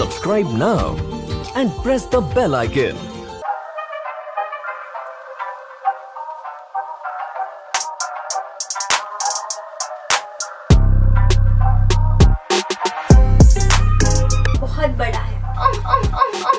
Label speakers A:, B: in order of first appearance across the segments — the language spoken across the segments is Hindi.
A: Subscribe now and press the bell icon.
B: बहुत बड़ा है। Oh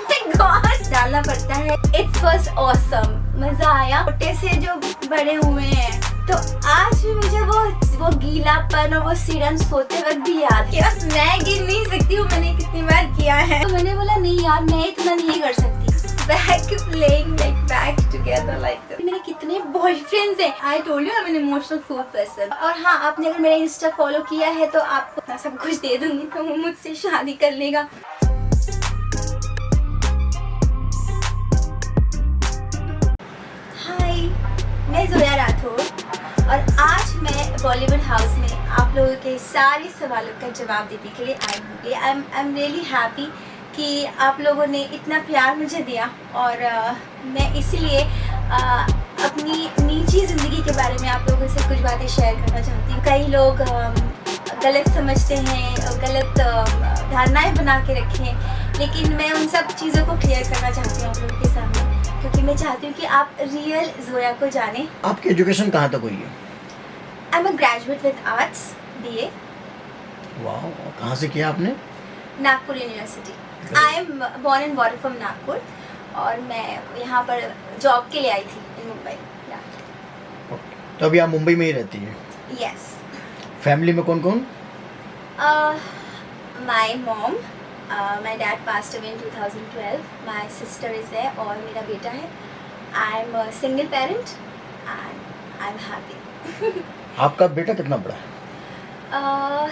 B: my God! डालना पड़ता है। It was awesome. मजा आया। छोटे से जो बड़े हुए हैं, तो आज भी मुझे वो गीलापन और वो सीरन सोते वक्त भी याद है। मैं गिन नहीं सकती हूँ मैंने कितनी बार किया है। तो मैंने बोला नहीं यार, मैं इतना नहीं कर सकती। Back playing like back together like that. मेरे कितने बॉयफ्रेंड्स हैं। I told you I'm an emotional food person. और हाँ, आपने अगर मेरा इंस्टा फॉलो किया है तो आपको मैं सब कुछ दे दूंगी, तो वो मुझसे शादी कर लेगा। हाय, मैं जोया राठौर और आज मैं बॉलीवुड हाउस में आप लोगों के सारे सवालों का जवाब देने के लिए आई हूँ। आई एम रियली हैप्पी कि आप लोगों ने इतना प्यार मुझे दिया, और मैं इसलिए अपनी निजी ज़िंदगी के बारे में आप लोगों से कुछ बातें शेयर करना चाहती हूँ। कई लोग गलत समझते हैं, गलत धारणाएं बना के रखे हैं, लेकिन मैं उन सब चीज़ों को क्लियर करना चाहती हूँ आप लोगों के सामने, क्योंकि मैं चाहती हूँ कि आप रियल जोया को जाने।
C: आपकी एजुकेशन कहाँ तक हुई है?
B: I am a graduate with arts BA।
C: वाह, कहाँ से किया आपने?
B: Nagpur university. I am born and born from Nagpur, और मैं यहाँ पर जॉब के लिए आई थी इन मुंबई।
C: तो अभी आप मुंबई में ही रहती हैं?
B: यस।
C: फैमिली में कौन कौन?
B: My mom, my dad passed away in 2012, my sister is there और मेरा बेटा है। I am a single parent and I am happy.
C: आपका बेटा कितना बड़ा है?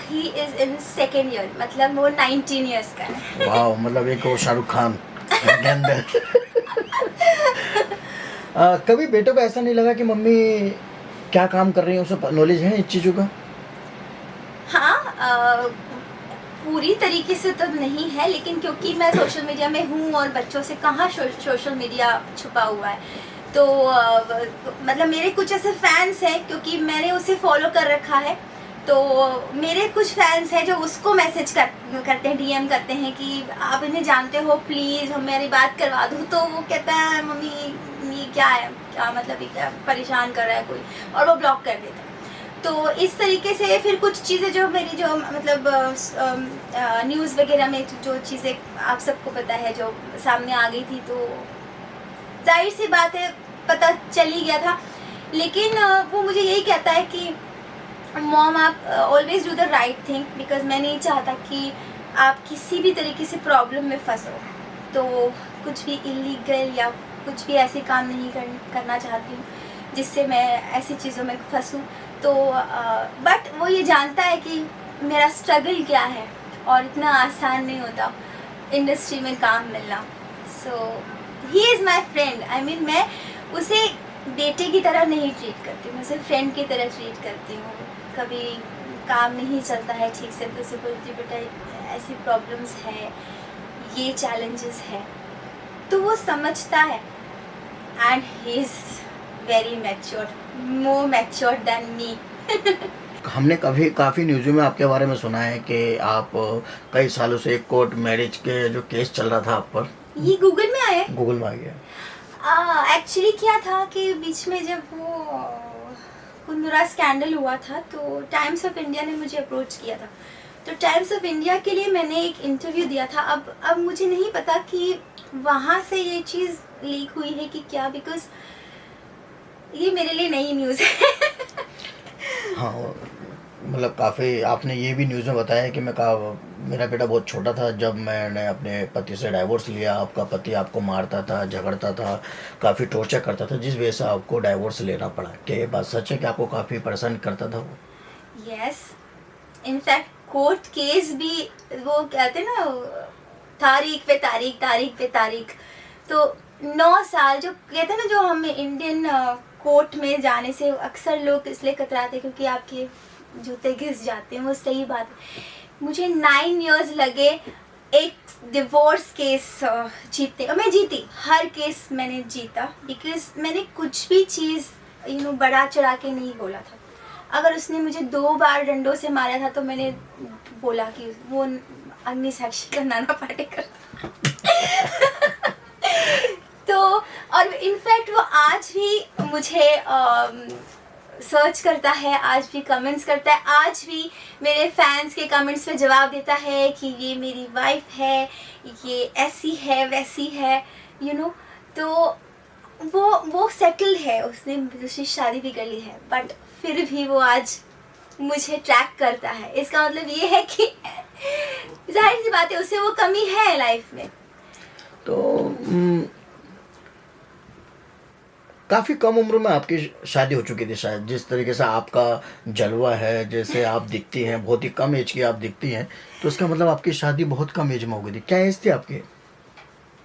B: He is in second year, मतलब वो 19 ईयर्स का है।
C: वाह, मतलब एक और शाहरुख खान के अंदर। कभी बेटों को ऐसा नहीं लगा कि मम्मी क्या काम कर रही है, उसे नॉलेज है इस चीज़ों का?
B: हाँ, पूरी तरीके से तो नहीं है, लेकिन क्योंकि मैं सोशल मीडिया में हूँ और बच्चों से कहाँ सोशल मीडिया छुपा हुआ है, तो मतलब मेरे कुछ ऐसे फैंस हैं, क्योंकि मैंने उसे फॉलो कर रखा है, तो मेरे कुछ फैंस हैं जो उसको मैसेज करते हैं, DM करते हैं कि आप इन्हें जानते हो, प्लीज़ हमारी बात करवा दो। तो वो कहता है मम्मी ये क्या है, क्या मतलब ये क्या परेशान कर रहा है कोई, और वो ब्लॉक कर देता है। तो इस तरीके से फिर कुछ चीज़ें जो मेरी जो मतलब न्यूज़ वगैरह में जो चीज़ें आप सबको पता है जो सामने आ गई थी, तो जाहिर सी बात है पता चल ही गया था। लेकिन वो मुझे यही कहता है कि मॉम आप always do the right thing, because मैं नहीं चाहता कि आप किसी भी तरीके से प्रॉब्लम में फंसो, तो कुछ भी इलीगल या कुछ भी ऐसे काम नहीं करना चाहती हूँ जिससे मैं ऐसी चीज़ों में फंसूँ। तो बट वो ये जानता है कि मेरा स्ट्रगल क्या है, और इतना आसान नहीं होता इंडस्ट्री में काम मिलना। So he is my friend. I mean मैं उसे बेटे की तरह नहीं ट्रीट करती हूँ, मैं उसे फ्रेंड की तरह ट्रीट करती हूँ। कभी काम नहीं चलता है ठीक से तो उसे बोलती हूँ बेटा ऐसी प्रॉब्लम्स है, ये चैलेंजेस है, तो वो समझता है। And he is very mature, more mature than me.
C: हमने काफ़ी न्यूज़ों में आपके बारे में सुना है कि आप कई सालों से एक कोर्ट मैरिज के जो केस चल रहा था आप पर।
B: ये गूगल में आया?
C: गूगल में आ गया।
B: एक्चुअली क्या था कि बीच में जब वो कुंदरा स्कैंडल हुआ था, तो टाइम्स ऑफ इंडिया ने मुझे अप्रोच किया था, तो टाइम्स ऑफ इंडिया के लिए मैंने एक इंटरव्यू दिया था। अब मुझे नहीं पता कि वहाँ से ये चीज़ लीक हुई है कि क्या, बिकॉज ये मेरे लिए नई न्यूज़ है।
C: हाँ, मतलब काफ़ी आपने ये भी न्यूज़ में बताया कि मेरा बेटा बहुत छोटा था जब मैंने अपने पति से डाइवोर्स लिया। आपका पति आपको मारता था, झगड़ता था, काफ़ी टॉर्चर करता था, जिस वजह से आपको डाइवोर्स लेना पड़ा। क्या ये बात सच है कि आपको काफ़ी परेशान करता था वो?
B: यस, इनफैक्ट कोर्ट केस भी वो कहते ना तारीख पे तारीख, तारीख पे तारीख, तो 9 साल जो कहते हैं ना, जो हमें इंडियन कोर्ट में जाने से अक्सर लोग इसलिए कतराते क्योंकि आपके जूते घिस जाते हैं, वो सही बात है। मुझे 9 इयर्स लगे एक डिवोर्स केस जीतने, और मैं जीती, हर केस मैंने जीता, बिकॉज मैंने कुछ भी चीज़ बढ़ा चढ़ा के नहीं बोला था। अगर उसने मुझे 2 बार डंडों से मारा था तो मैंने बोला कि वो अग्नि साक्षी का नाना पाटेकर तो और इनफैक्ट वो आज भी मुझे सर्च करता है, आज भी कमेंट्स करता है, आज भी मेरे फैंस के कमेंट्स पे जवाब देता है कि ये मेरी वाइफ है, ये ऐसी है वैसी है, यू नो। तो वो सेटल्ड है, उसने दूसरी शादी भी कर ली है, बट फिर भी वो आज मुझे ट्रैक करता है। इसका मतलब ये है कि जाहिर सी बात है उसे वो कमी है लाइफ में।
C: तो काफ़ी कम उम्र में आपकी शादी हो चुकी थी शायद, जिस तरीके से आपका जलवा है, जैसे आप दिखती हैं, बहुत ही कम एज की आप दिखती हैं, तो इसका मतलब आपकी शादी बहुत कम एज में हो गई थी। क्या एज थी आपकी?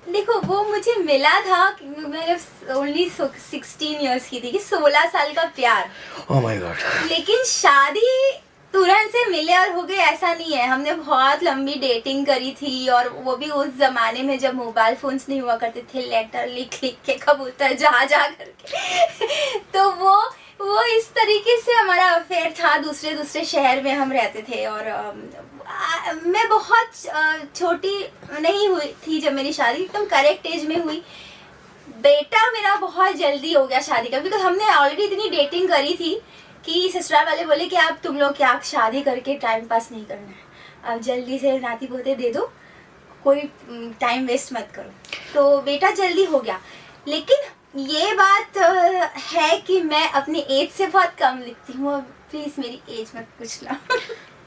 B: देखो वो मुझे मिला था मैं जब ओनली 16 इयर्स की थी, कि 16 साल का प्यार।
C: ओह माय गॉड।
B: लेकिन शादी तुरंत से मिले और हो गई ऐसा नहीं है। हमने बहुत लंबी डेटिंग करी थी, और वो भी उस जमाने में जब मोबाइल फोन्स नहीं हुआ करते थे, लेटर लिख लिख के कबूतर जा करके तो वो इस तरीके से हमारा अफेयर था। दूसरे शहर में हम रहते थे, और मैं बहुत छोटी नहीं हुई थी जब मेरी शादी, एकदम करेक्ट एज में हुई। बेटा मेरा बहुत जल्दी हो गया शादी का, बिकॉज हमने ऑलरेडी इतनी डेटिंग करी थी कि ससुराल वाले बोले कि आप तुम लोग क्या शादी करके टाइम पास नहीं करना है, अब जल्दी से नाती पोते दे दो, कोई टाइम वेस्ट मत करो। तो बेटा जल्दी हो गया। लेकिन ये बात है कि मैं अपनी एज से बहुत कम लिखती हूँ। प्लीज़ मेरी एज मत पूछना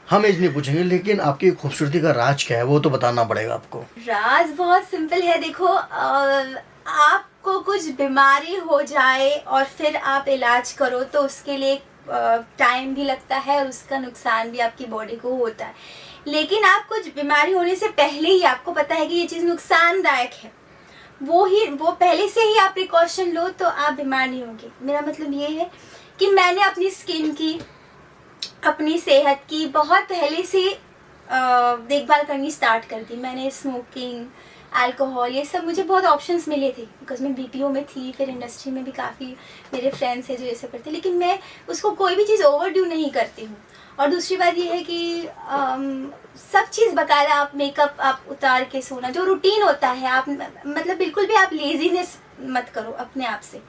C: हम एज नहीं पूछेंगे, लेकिन आपकी खूबसूरती का राज क्या है वो तो बताना पड़ेगा आपको।
B: राज बहुत सिंपल है। देखो आपको कुछ बीमारी हो जाए और फिर आप इलाज करो तो उसके लिए टाइम भी लगता है, और उसका नुकसान भी आपकी बॉडी को होता है। लेकिन आप कुछ बीमारी होने से पहले ही आपको पता है कि ये चीज़ नुकसानदायक है, वो पहले से ही आप प्रिकॉशन लो तो आप बीमार नहीं होंगे। मेरा मतलब ये है कि मैंने अपनी स्किन की, अपनी सेहत की बहुत पहले से देखभाल करनी स्टार्ट कर दी। मैंने स्मोकिंग, अल्कोहल, ये सब मुझे बहुत ऑप्शंस मिले थे, बिकॉज मैं बीपीओ में थी, फिर इंडस्ट्री में भी काफ़ी मेरे फ्रेंड्स हैं जो ये सब करते हैं, लेकिन मैं उसको कोई भी चीज़ ओवरड्यू नहीं करती हूँ। और दूसरी बात ये है कि सब चीज़ बकायदा आप मेकअप आप उतार के सोना, जो रूटीन होता है, आप मतलब बिल्कुल भी आप लेजीनेस मत करो अपने आप से।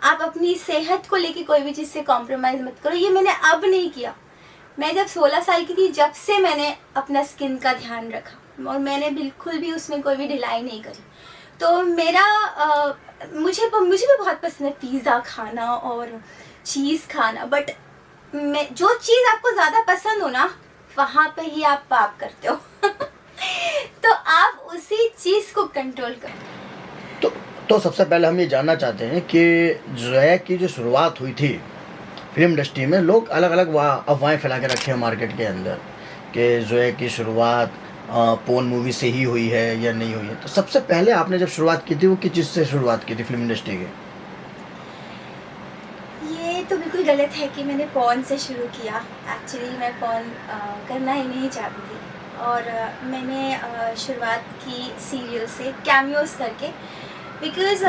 B: आप अपनी सेहत को लेके कोई भी चीज़ से कॉम्प्रोमाइज़ मत करो। ये मैंने अब नहीं किया। मैं जब 16 साल की थी जब से मैंने अपना स्किन का ध्यान रखा, और मैंने बिल्कुल भी उसमें कोई भी ढिलाई नहीं करी। तो मेरा मुझे भी बहुत पसंद है पिज़्ज़ा खाना और चीज़ खाना, बट मैं जो चीज़ आपको ज़्यादा पसंद हो ना, वहाँ पे ही आप पाप करते हो तो आप उसी चीज़ को कंट्रोल करो।
C: तो सबसे पहले हम ये जानना चाहते हैं कि जोया की जो शुरुआत हुई थी फिल्म इंडस्ट्री में, लोग अलग अलग अफवाहें फैला के रखे हैं मार्केट के अंदर कि जोया की शुरुआत पोर्न मूवी से ही हुई है या नहीं हुई है। तो सबसे पहले आपने जब शुरुआत की थी वो किस चीज़ से शुरुआत की थी फिल्म इंडस्ट्री की?
B: ये तो बिल्कुल गलत है कि मैंने पॉर्न से शुरू किया। एक्चुअली मैं पॉर्न करना ही नहीं चाहती थी, और मैंने शुरुआत की सीरियल से, कैमियोस करके, बिकॉज़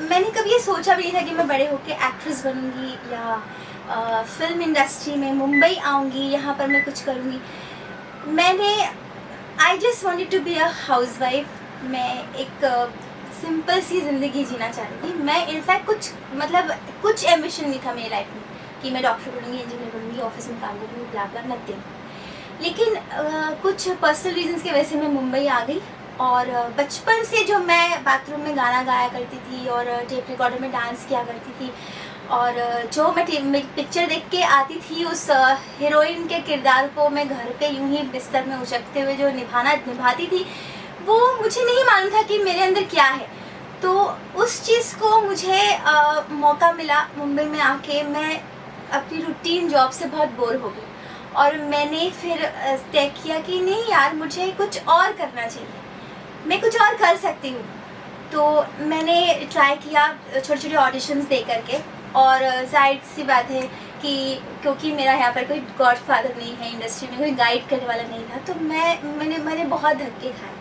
B: मैंने कभी ये सोचा भी नहीं था कि मैं बड़े होकर एक्ट्रेस बनूंगी या फिल्म इंडस्ट्री में मुंबई आऊँगी, यहाँ पर मैं कुछ करूँगी। I just wanted to be a housewife. मैं एक सिंपल सी ज़िंदगी जीना चाहती थी। मैं इनफैक्ट कुछ एम्बिशन नहीं था मेरी लाइफ में कि मैं डॉक्टर बनूंगी, इंजीनियर बनूंगी, ऑफिस में काम करूँगी, ब्ला ब्ला, नथिंग। लेकिन कुछ पर्सनल रीजंस की वजह से मैं मुंबई आ गई, और बचपन से जो मैं बाथरूम में गाना गाया करती थी और टेप रिकॉर्डर में डांस किया करती थी, और जो मैं पिक्चर देख के आती थी, उस हीरोइन के किरदार को मैं घर पे यूं ही बिस्तर में उचकते हुए जो निभाती थी, वो मुझे नहीं मालूम था कि मेरे अंदर क्या है। तो उस चीज़ को मुझे मौका मिला मुंबई में आके। मैं अपनी रूटीन जॉब से बहुत बोर हो गई, और मैंने फिर तय किया कि नहीं यार, मुझे कुछ और करना चाहिए, मैं कुछ और कर सकती हूँ। तो मैंने ट्राई किया छोटे छोटे ऑडिशंस दे करके, और जाहिर सी बात है कि क्योंकि मेरा यहाँ पर कोई गॉडफादर नहीं है, इंडस्ट्री में कोई गाइड करने वाला नहीं था, तो मैंने बहुत धक्के खाए,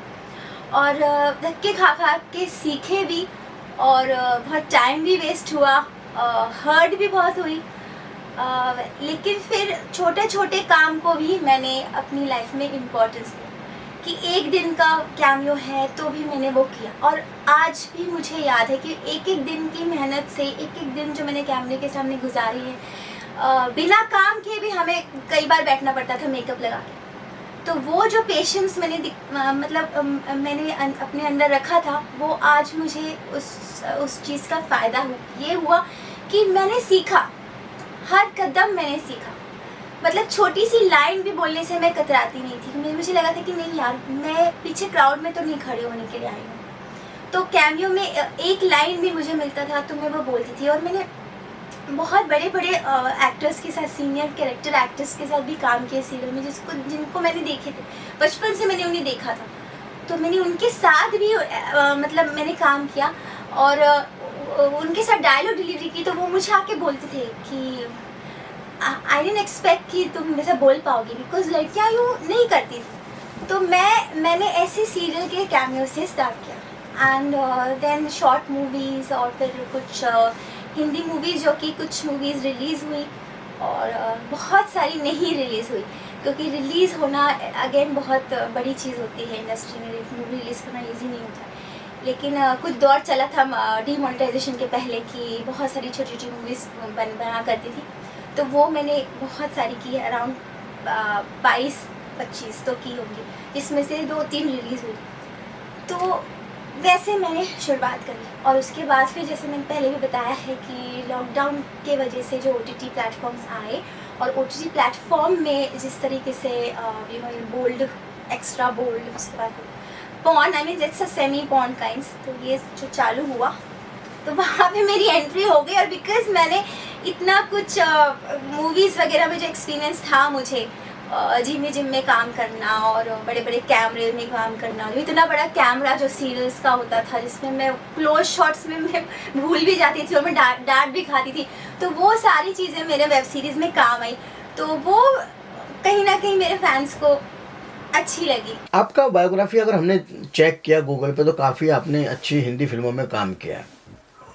B: और धक्के खा के सीखे भी, और बहुत टाइम भी वेस्ट हुआ, हर्ट भी बहुत हुई, लेकिन फिर छोटे छोटे काम को भी मैंने अपनी लाइफ में इम्पोर्टेंस दी कि एक दिन का कैमियो है तो भी मैंने वो किया। और आज भी मुझे याद है कि एक एक दिन की मेहनत से एक एक दिन जो मैंने कैमरे के सामने गुजारी है, बिना काम किए भी हमें कई बार बैठना पड़ता था मेकअप लगा के। तो वो जो पेशेंस मैंने मैंने अपने अंदर रखा था, वो आज मुझे उस चीज़ का फ़ायदा ये हुआ कि मैंने सीखा, हर कदम मैंने सीखा। मतलब छोटी सी लाइन भी बोलने से मैं कतराती नहीं थी। मुझे लगा था कि नहीं यार, मैं पीछे क्राउड में तो नहीं खड़े होने के लिए आई हूँ। तो कैमियो में एक लाइन भी मुझे मिलता था तो मैं वो बोलती थी। और मैंने बहुत बड़े बड़े एक्टर्स के साथ, सीनियर कैरेक्टर एक्टर्स के साथ भी काम किया सीरियल में, जिनको मैंने देखे थे, बचपन से मैंने उन्हें देखा था। तो मैंने उनके साथ भी मतलब मैंने काम किया और उनके साथ डायलॉग डिलीवरी की। तो वो मुझे आके बोलते थे कि आई डिडंट एक्सपेक्ट कि तुम ऐसा बोल पाओगी, बिकॉज लड़कियाँ यूँ नहीं करती थी। तो मैंने ऐसे सीरियल के कैमियो से स्टार्ट किया एंड देन शॉर्ट मूवीज़ और फिर कुछ हिंदी मूवीज़, जो कि कुछ मूवीज़ रिलीज़ हुई और बहुत सारी नहीं रिलीज़ हुई, क्योंकि रिलीज़ होना अगेन बहुत बड़ी चीज़ होती है इंडस्ट्री में। मूवी रिलीज़ करना ईजी नहीं होता। लेकिन कुछ दौर चला था डीमोनेटाइजेशन के पहले कि बहुत सारी छोटी छोटी मूवीज़ बना करती थी। तो वो मैंने बहुत सारी की, अराउंड 22-25 तो की होंगी, जिसमें से 2-3 रिलीज़ हुई। तो वैसे मैंने शुरुआत करी। और उसके बाद फिर जैसे मैंने पहले भी बताया है कि लॉकडाउन के वजह से जो OTT प्लेटफॉर्म्स आए, और OTT प्लेटफॉर्म में जिस तरीके से बोल्ड, एक्स्ट्रा बोल्ड, उसके बाद porn, I mean it's a semi porn kinds, तो ये जो चालू हुआ तो वहाँ पे मेरी एंट्री हो गई। और बिकॉज मैंने इतना कुछ मूवीज़ वगैरह में जो एक्सपीरियंस था मुझे, जिम में काम करना और बड़े बड़े कैमरे में काम करना, जो इतना बड़ा कैमरा जो सीरियल्स का होता था, जिसमें मैं क्लोज शॉट्स में मैं भूल भी जाती थी और मैं डांट भी खाती थी। तो वो सारी चीज़ें मेरे वेब सीरीज़ में काम आई। तो वो कहीं ना कहीं मेरे फैंस को अच्छी लगी।
C: आपका बायोग्राफी अगर हमने चेक किया गूगल पे, तो काफ़ी आपने अच्छी हिंदी फिल्मों में काम किया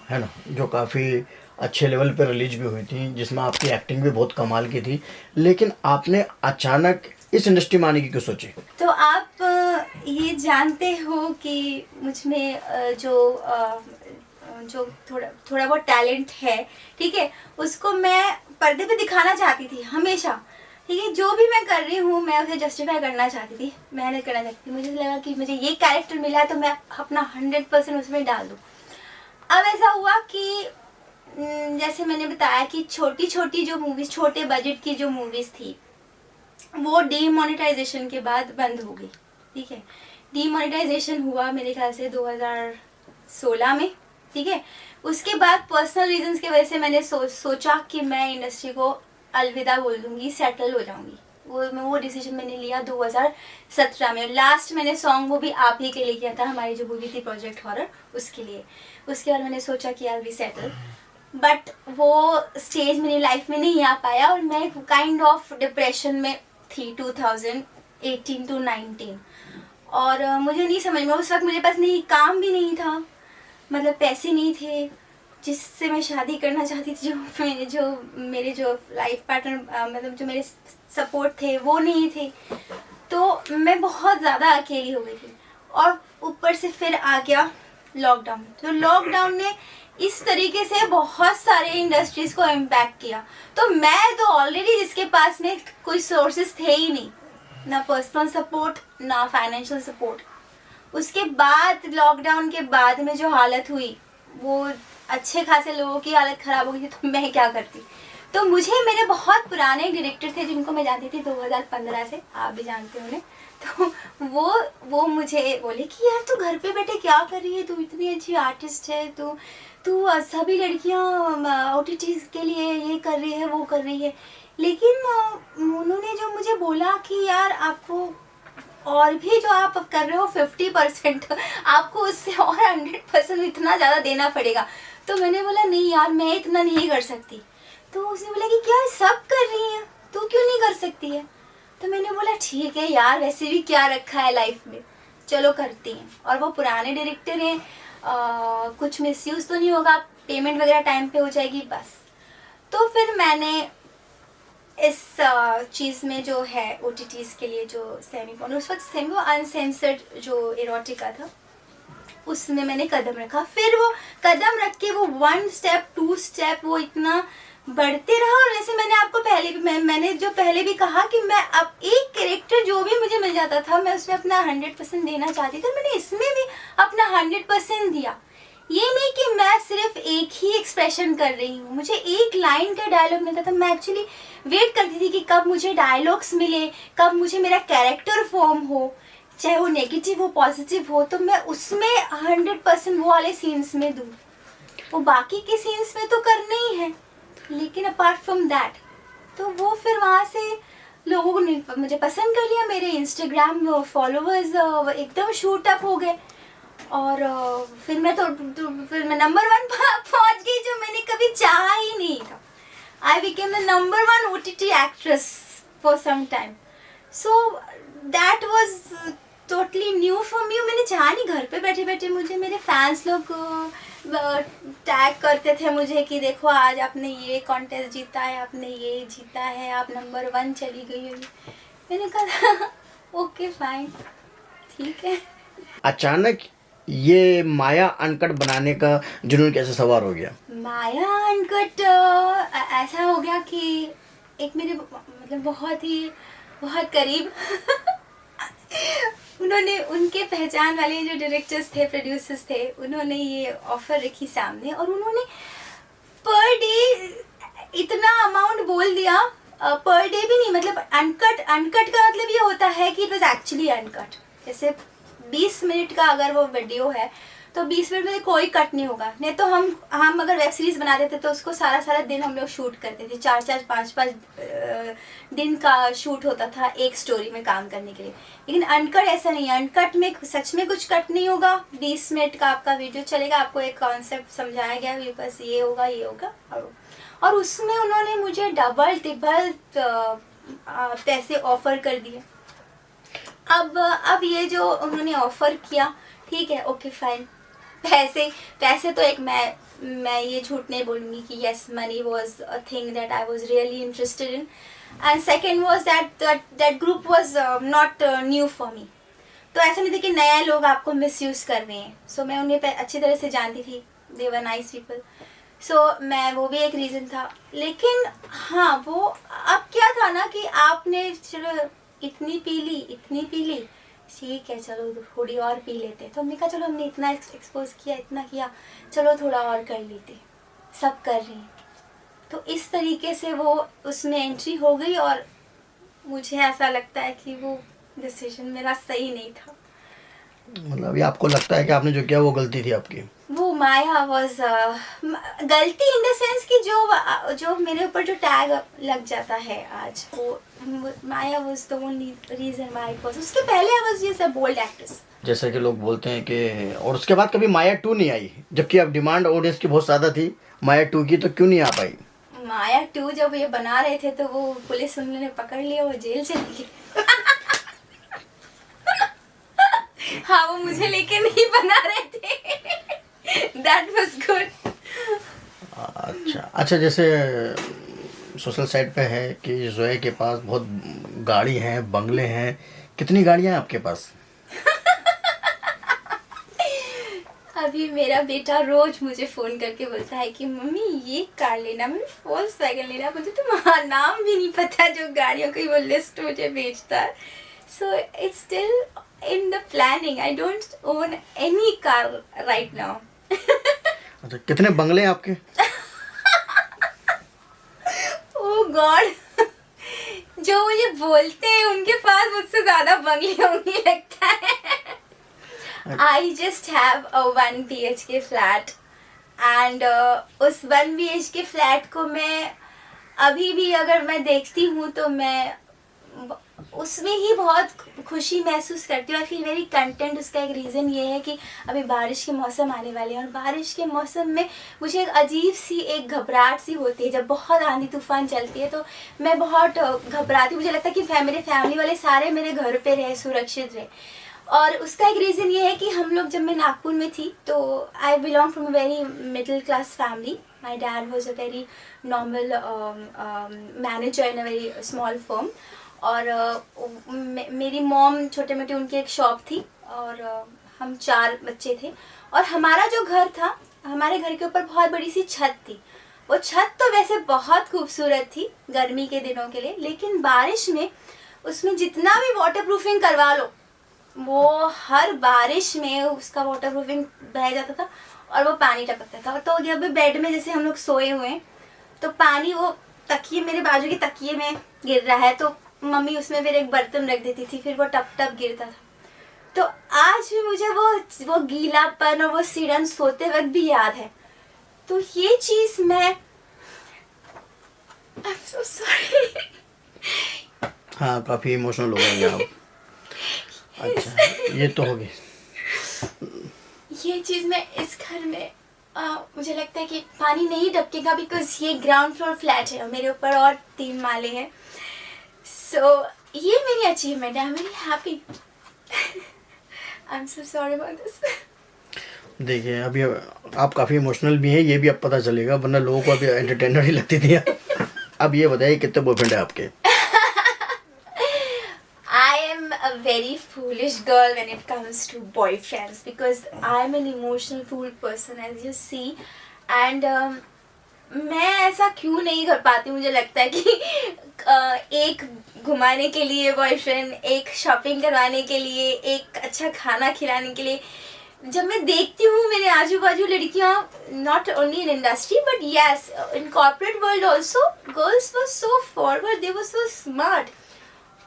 C: है ना, जो काफ़ी अच्छे लेवल पे रिलीज भी हुई थी, जिसमें आपकी एक्टिंग भी बहुत कमाल की थी। लेकिन आपने अचानक इस इंडस्ट्री में आने की क्यों सोची?
B: तो आप ये जानते हो कि मुझ में जो थोड़ा बहुत टैलेंट है, ठीक है, उसको मैं पर्दे पे दिखाना चाहती थी हमेशा। ठीक है, जो भी मैं कर रही हूँ मैं उसे जस्टिफाई करना चाहती थी, मेहनत करना चाहती थी। मुझे लगा कि मुझे ये कैरेक्टर मिला है तो मैं अपना 100% उसमें डाल दूँ। अब ऐसा हुआ कि जैसे मैंने बताया कि छोटी छोटी जो मूवीज़, छोटे बजट की जो मूवीज़ थी, वो डीमोनेटाइजेशन के बाद बंद हो गई। ठीक है, डीमोनेटाइजेशन हुआ मेरे ख्याल से 2016 में। ठीक है, उसके बाद पर्सनल रीजंस की वजह से मैंने सोचा कि मैं इंडस्ट्री को अलविदा बोल दूँगी, सेटल हो जाऊँगी। वो डिसीजन मैंने लिया 2017 में। लास्ट मैंने सॉन्ग वो भी आप ही के लिए किया था, हमारी जो मूवी थी प्रोजेक्ट हॉरर, उसके लिए। उसके बाद मैंने सोचा कि आई बी सेटल, बट वो स्टेज मेरी लाइफ में नहीं आ पाया और मैं काइंड ऑफ डिप्रेशन में थी 2018 to 19। और मुझे नहीं समझ में, उस वक्त मेरे पास नहीं, काम भी नहीं था, मतलब पैसे नहीं थे जिससे मैं शादी करना चाहती थी। जो मेरे लाइफ पार्टनर, मतलब जो मेरे सपोर्ट थे वो नहीं थे। तो मैं बहुत ज़्यादा अकेली हो गई थी। और ऊपर से फिर आ गया लॉकडाउन। तो लॉकडाउन ने इस तरीके से बहुत सारे इंडस्ट्रीज़ को इम्पैक्ट किया। तो मैं तो ऑलरेडी जिसके पास में कोई सोर्सेज थे ही नहीं, ना पर्सनल सपोर्ट ना फाइनेंशियल सपोर्ट। उसके बाद लॉकडाउन के बाद में जो हालत हुई, वो अच्छे खासे लोगों की हालत ख़राब हो गई थी। तो मैं क्या करती? तो मुझे मेरे बहुत पुराने डायरेक्टर थे जिनको मैं जानती थी 2015 से, आप भी जानते हो उन्हें। तो वो मुझे बोले कि यार तू घर पे बैठे क्या कर रही है, तू इतनी अच्छी आर्टिस्ट है, तू सभी लड़कियां OTT के लिए ये कर रही है, वो कर रही है। लेकिन उन्होंने जो मुझे बोला कि यार आपको और भी जो आप कर रहे हो 50%, आपको उससे और 100% इतना ज़्यादा देना पड़ेगा। तो मैंने बोला नहीं यार, मैं इतना नहीं कर सकती। तो उसने बोला कि क्या सब कर रही हैं, तू क्यों नहीं कर सकती है? तो मैंने बोला ठीक है यार, वैसे भी क्या रखा है लाइफ में, चलो करती हैं। और वो पुराने डायरेक्टर हैं, कुछ मिसयूज़ तो नहीं होगा, पेमेंट वगैरह टाइम पे हो जाएगी बस। तो फिर मैंने इस चीज़ में जो है OTTs के लिए जो सेमी पोर्न, उस वक्त सेमी अनसेंसर्ड जो इरोटिका था उसमें मैंने कदम रखा। फिर वो कदम रख के वो 1 स्टेप 2 स्टेप वो इतना बढ़ते रहा। और वैसे मैंने आपको पहले भी मैंने जो पहले भी कहा कि मैं अब एक कैरेक्टर जो भी मुझे मिल जाता था मैं उसमें अपना 100% देना चाहती थी। मैंने इसमें भी अपना 100% दिया। ये नहीं कि मैं सिर्फ एक ही एक्सप्रेशन कर रही हूँ, मुझे एक लाइन का डायलॉग मिलता था, मैं एक्चुअली वेट करती थी कि कब मुझे डायलॉग्स मिले, कब मुझे मेरा कैरेक्टर फॉर्म हो, चाहे वो नेगेटिव हो पॉजिटिव हो, तो मैं उसमें 100% वो वाले सीन्स में दूँ। वो बाकी के सीन्स में तो करने ही है, लेकिन अपार्ट फ्रॉम दैट तो वो फिर वहाँ से लोगों ने मुझे पसंद कर लिया। मेरे इंस्टाग्राम फॉलोअर्स एकदम शूट अप हो गए और फिर मैं फिर मैं नंबर 1 पहुँच गई, जो मैंने कभी चाहा ही नहीं था। I became the number 1 OTT actress for some time. So that was totally new for me. मैंने चाहा नहीं, घर पे बैठे बैठे मुझे मेरे फैंस लोग टैग करते थे मुझे कि देखो आज आपने ये कॉन्टेस्ट जीता है, आपने ये जीता है, आप नंबर 1 चली गई हो। मैंने कहा ओके फाइन, ठीक है।
C: अचानक ये माया अनकट बनाने का जुनून कैसे सवार हो गया?
B: माया अनकट ऐसा हो गया कि एक मेरे मतलब बहुत करीब उन्होंने, उनके पहचान वाले जो डायरेक्टर्स थे, प्रोड्यूसर्स थे, उन्होंने ये ऑफर रखी सामने और उन्होंने पर डे इतना अमाउंट बोल दिया। पर डे भी नहीं, मतलब अनकट का मतलब ये होता है कि इट वाज एक्चुअली अनकट। जैसे 20 मिनट का अगर वो वीडियो है तो 20 मिनट में कोई कट नहीं होगा। नहीं तो हम अगर वेब सीरीज़ बनाते थे तो उसको सारा दिन हम लोग शूट करते थे, 4 5 दिन का शूट होता था एक स्टोरी में काम करने के लिए। लेकिन अनकट ऐसा नहीं है, अनकट में सच में कुछ कट नहीं होगा। 20 मिनट का आपका वीडियो चलेगा, आपको एक कॉन्सेप्ट समझाया गया, बस ये होगा और उसमें उन्होंने मुझे डबल टिबल पैसे ऑफर कर दिए। अब ये जो उन्होंने ऑफर किया, ठीक है, ओके फाइन। पैसे तो एक मैं ये झूठ नहीं बोलूँगी कि yes money was a thing that I was really interested in, and second was that group was not new for मी। तो ऐसा नहीं था कि नए लोग आपको मिसयूज़ कर रहे हैं। सो मैं उन्हें अच्छी तरह से जानती थी, दे वर नाइस पीपल। सो वो भी एक रीज़न था। लेकिन हाँ, वो अब क्या था ना कि आपने चलो इतनी पी ली, ठीक है, चलो थोड़ी और पी लेते। तो हमने कहा चलो हमने इतना एक्सपोज किया, इतना किया, चलो थोड़ा और कर लेते, सब कर रही हैं। तो इस तरीके से वो उसमें एंट्री हो गई और मुझे ऐसा लगता है कि वो डिसीजन मेरा सही नहीं था।
C: मतलब ये आपको लगता है कि आपने जो किया वो गलती थी आपकी? वो
B: माया वाज गलती इन द सेंस कि जो मेरे ऊपर जो टैग लग जाता है आज, वो Maya was the only reason why it was. उसके पहले I was just a bold actress,
C: जैसे कि लोग बोलते हैं कि, और उसके बाद कभी माया 2 नहीं आई, जबकि अब डिमांड ऑडियंस की बहुत ज़्यादा थी माया 2 की, तो क्यों नहीं आ पाई?
B: माया 2 जब ये बना रहे थे तो वो पुलिस उन्होंने पकड़ लिया, वो जेल चली गई। हाँ, वो मुझे लेके नहीं बना रहे थे। That was good.
C: अच्छा, जैसे सोशल साइट पे है कि जोए के पास बहुत गाड़ी हैं, बंगले हैं। कितनी गाड़ियां हैं आपके पास?
B: अभी मेरा बेटा रोज मुझे फोन करके बोलता है कि मम्मी ये कार लेना, मम्मी वोल्क्सवैगन लेना। मुझे तो नाम भी नहीं पता जो गाड़ियों की वो लिस्ट मुझे भेजता है। So it's still in the planning. I don't own any car right now.
C: अच्छा, कितने बंगले हैं आपके?
B: Oh God, जो मुझे बोलते हैं उनके पास मुझसे ज़्यादा बंगले होंगे लगता है। I just have a 1 BHK flat and उस 1 BHK फ्लैट को मैं अभी भी अगर मैं देखती हूँ तो मैं उसमें ही बहुत खुशी महसूस करती हूँ। I feel very content. उसका एक रीज़न ये है कि अभी बारिश के मौसम आने वाले हैं और बारिश के मौसम में मुझे एक अजीब सी एक घबराहट सी होती है। जब बहुत आंधी तूफान चलती है तो मैं बहुत घबराती हूँ। मुझे लगता है कि मेरे फैमिली वाले सारे मेरे घर पे रहे, सुरक्षित रहे। और उसका एक रीज़न ये है कि हम लोग, जब मैं नागपुर में थी तो I belong from a very middle class family My dad was a very normal manager in a very small firm. और मेरी मॉम छोटे मोटे उनकी एक शॉप थी और हम 4 बच्चे थे। और हमारा जो घर था, हमारे घर के ऊपर बहुत बड़ी सी छत थी। वो छत तो वैसे बहुत खूबसूरत थी गर्मी के दिनों के लिए, लेकिन बारिश में उसमें जितना भी वाटर प्रूफिंग करवा लो, वो हर बारिश में उसका वाटर प्रूफिंग बह जाता था और वो पानी टपकता था। तो जब बेड में जैसे हम लोग सोए हुए हैं तो पानी वो तकिए, मेरे बाजू के तकिए में गिर रहा है, तो मम्मी उसमें फिर एक बर्तन रख देती थी, फिर वो टप टप गिरता था। तो आज भी मुझे वो गीलापन और वो सिरन सोते वक्त भी याद है। तो ये चीज़ मैं I'm so sorry.
C: हाँ, काफ़ी इमोशनल हो गए आप। अच्छा, ये तो हो गई।
B: ये चीज़ मैं इस घर में मुझे लगता है कि पानी नहीं टपकेगा, बिकॉज ये ग्राउंड फ्लोर फ्लैट है और मेरे ऊपर और 3 माले हैं। सो ये मेरी अचीवमेंट है। I am very happy. I am so sorry about this.
C: देखिए, अभी आप काफ़ी इमोशनल भी हैं, ये भी अब पता चलेगा, वरना लोगों को अभी एंटरटेनर ही लगती थी। अब ये बताइए कितने बॉयफ्रेंड है आपके?
B: I am a very foolish girl when it comes to boyfriends because I am an emotional fool person, as you see, and मैं ऐसा क्यों नहीं कर पाती। मुझे लगता है कि एक घुमाने के लिए बॉयफ्रेंड, एक शॉपिंग करवाने के लिए, एक अच्छा खाना खिलाने के लिए, जब मैं देखती हूँ मेरे आजू बाजू लड़कियाँ, not only in industry but yes in corporate world also, girls were so forward, they were so smart.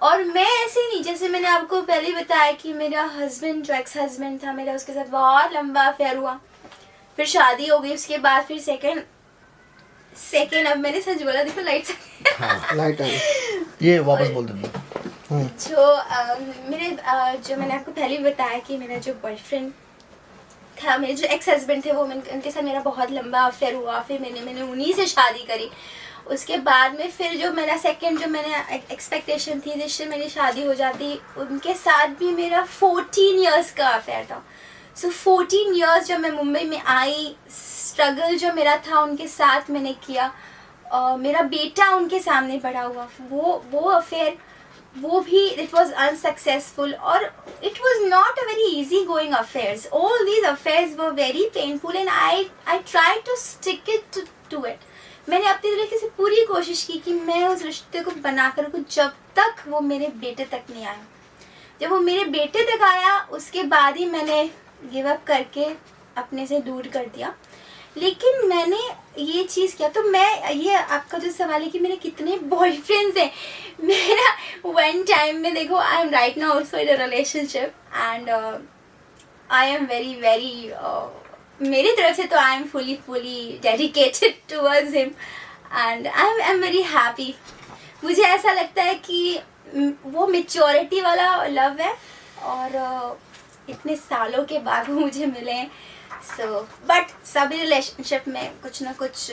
B: और मैं ऐसे नहीं, जैसे मैंने आपको पहले ही बताया कि मेरा हस्बैंड, जो एक्स हस्बैंड था मेरा, उसके साथ बहुत लंबा अफेयर हुआ, फिर शादी हो गई, उसके बाद फिर सेकंड अब मैंने सच बोला, देखो लाइट
C: हाँ, लाइट आई, ये वापस बोल देते।
B: जो मैंने आपको पहले ही बताया कि मेरा जो बॉयफ्रेंड था, मेरे जो एक्स हस्बैंड थे, वो उनके साथ मेरा बहुत लंबा अफेयर हुआ, फिर मैंने उन्हीं से शादी करी। उसके बाद में फिर जो मेरा सेकंड, जो मैंने एक्सपेक्टेशन थी जिससे मेरी शादी हो जाती, उनके साथ भी मेरा 14 इयर्स का अफेयर था। सो 14 इयर्स जब मैं मुंबई में आई, स्ट्रगल जो मेरा था उनके साथ मैंने किया, मेरा बेटा उनके सामने बड़ा हुआ, वो अफेयर, वो भी इट वॉज अनसक्सेसफुल और it was not a very easy going affairs. All these affairs were very painful and I tried to stick it to it. मैंने अपनी तरीके से पूरी कोशिश की कि मैं उस रिश्ते को बनाकर रखूं जब तक वो मेरे बेटे तक नहीं आया। जब वो मेरे बेटे तक आया उसके बाद ही मैंने गिव अप करके अपने से दूर कर दिया। लेकिन मैंने ये चीज़ किया, तो मैं, ये आपका जो सवाल है कि मेरे कितने बॉयफ्रेंड्स हैं, मेरा वन टाइम में देखो, I am right now also in a relationship and I am very very, मेरी तरफ से तो I am fully dedicated towards him and I am very happy. मुझे ऐसा लगता है कि वो मेच्योरिटी वाला लव है और इतने सालों के बाद वो मुझे मिले हैं। सो बट सभी रिलेशनशिप में कुछ ना कुछ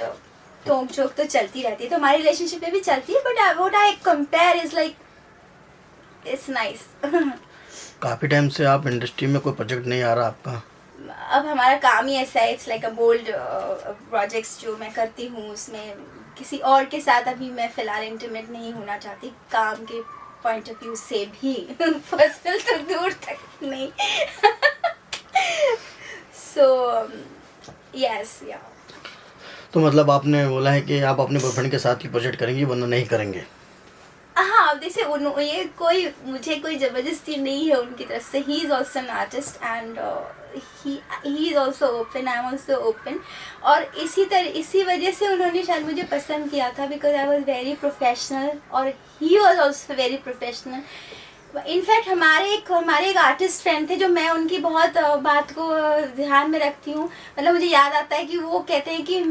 B: टोक झोंक तो चलती रहती है, तो हमारी रिलेशनशिप में भी चलती है, but what I compare is like it's nice.
C: काफ़ी टाइम से आप इंडस्ट्री में कोई प्रोजेक्ट नहीं आ रहा आपका?
B: अब हमारा काम ही ऐसा है, it's like a bold projects जो मैं करती हूँ, उसमें किसी और के साथ अभी मैं फ़िलहाल इंटीमेट नहीं होना चाहती, काम के पॉइंट ऑफ व्यू से भी, पर्सनल तो दूर तक नहीं। सो यस या।
C: तो मतलब आपने बोला है कि आप अपने बॉयफ्रेंड के साथ ही प्रोजेक्ट करेंगी, वरना नहीं करेंगे?
B: हाँ, जैसे ये मुझे कोई ज़बरदस्ती नहीं है उनकी तरफ से। He is also an artist and he is also open, I am also open. और इसी वजह से उन्होंने शायद मुझे पसंद किया था, because I was very professional और he was also very professional. In fact हमारे एक आर्टिस्ट फ्रेंड थे जो मैं उनकी बहुत बात को ध्यान में रखती हूँ। मतलब मुझे याद आता है कि वो कहते हैं कि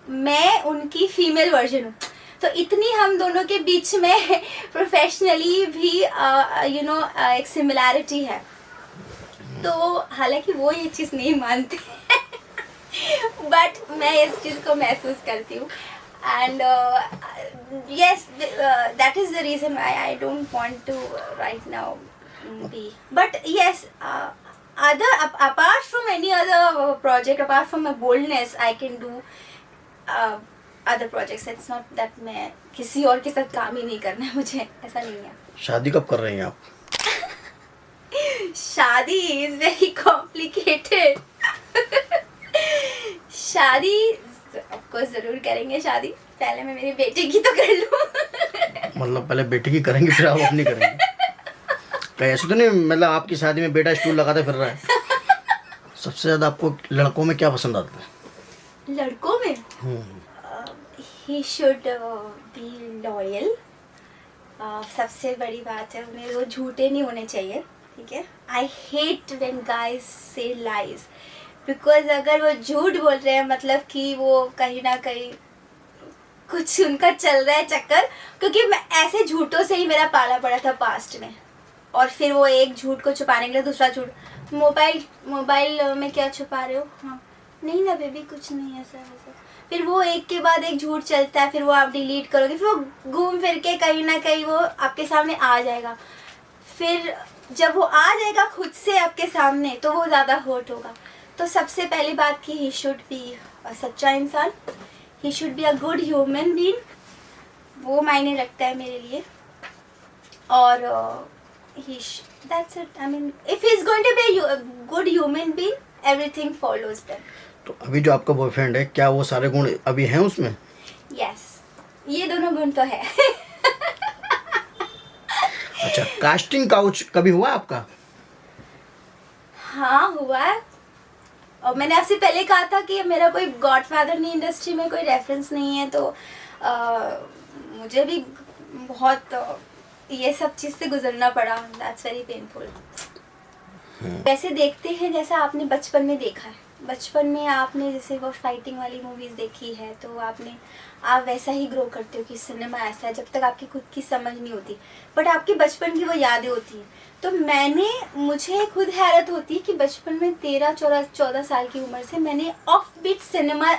B: मैं उनकी फीमेल वर्जन हूँ, तो इतनी हम दोनों के बीच में प्रोफेशनली भी एक सिमिलैरिटी है। तो हालांकि वो ये चीज़ नहीं मानते बट मैं इस चीज़ को महसूस करती हूँ and yes, that is the reason why I don't want to right now be, but yes, apart from any other project, apart from my boldness, I can do other projects, it's not that मैं किसी और के साथ काम ही नहीं करना है मुझे, ऐसा नहीं है।
C: शादी कब कर रही हैं आप?
B: शादी इज वेरी कॉम्प्लिकेटेड। शादी ऑफकोर्स जरूर करेंगे शादी, पहले मैं मेरी बेटी की तो कर लूँ।
C: मतलब पहले बेटी की करेंगे फिर आप अपनी करेंगे? कहीं ऐसे तो नहीं मतलब आपकी शादी में बेटा स्टूल लगाते फिर रहा है? सबसे ज़्यादा आपको लड़कों में क्या पसंद आता है?
B: लड़कों में ही शुड बी लॉयल। सबसे बड़ी बात है उन्हें वो झूठे नहीं होने चाहिए, ठीक है। आई हेट व्हेन गाइस से लाइज, बिकॉज अगर वो झूठ बोल रहे हैं मतलब कि वो कहीं ना कहीं कुछ उनका चल रहा है चक्कर, क्योंकि मैं ऐसे झूठों से ही मेरा पाला पड़ा था पास्ट में। और फिर वो एक झूठ को छुपाने के लिए दूसरा झूठ, मोबाइल में क्या छुपा रहे हो, हाँ नहीं ना बेबी कुछ नहीं ऐसा वैसा, फिर वो एक के बाद एक झूठ चलता है, फिर वो आप डिलीट करोगे, फिर वो घूम फिर के कहीं ना कहीं वो आपके सामने आ जाएगा। फिर जब वो आ जाएगा खुद से आपके सामने तो वो ज़्यादा हर्ट होगा। तो सबसे पहली बात कि ही शुड बी सच्चा इंसान, he should be a good human being, वो मायने रखता है मेरे लिए। और that's it. I mean, if he's going to be a good human being, everything follows then.
C: तो अभी जो आपका बॉयफ्रेंड है क्या वो सारे गुण अभी हैं उसमें?
B: Yes, ये दोनों गुण तो है।
C: अच्छा, कास्टिंग काउच कभी हुआ आपका?
B: हाँ हुआ है, और मैंने आपसे पहले कहा था कि मेरा कोई गॉडफादर नहीं, इंडस्ट्री में कोई रेफरेंस नहीं है, तो मुझे भी बहुत ये सब चीज़ से गुजरना पड़ा। That's very painful. वैसे देखते हैं जैसा आपने बचपन में देखा है, बचपन में आपने जैसे वो फाइटिंग वाली मूवीज़ देखी है तो आप वैसा ही ग्रो करते हो कि सिनेमा ऐसा है, जब तक आपकी खुद की समझ नहीं होती, बट आपके बचपन की वो यादें होती हैं। तो मुझे खुद हैरत होती है कि बचपन में 13-14 साल की उम्र से मैंने ऑफ बीट सिनेमा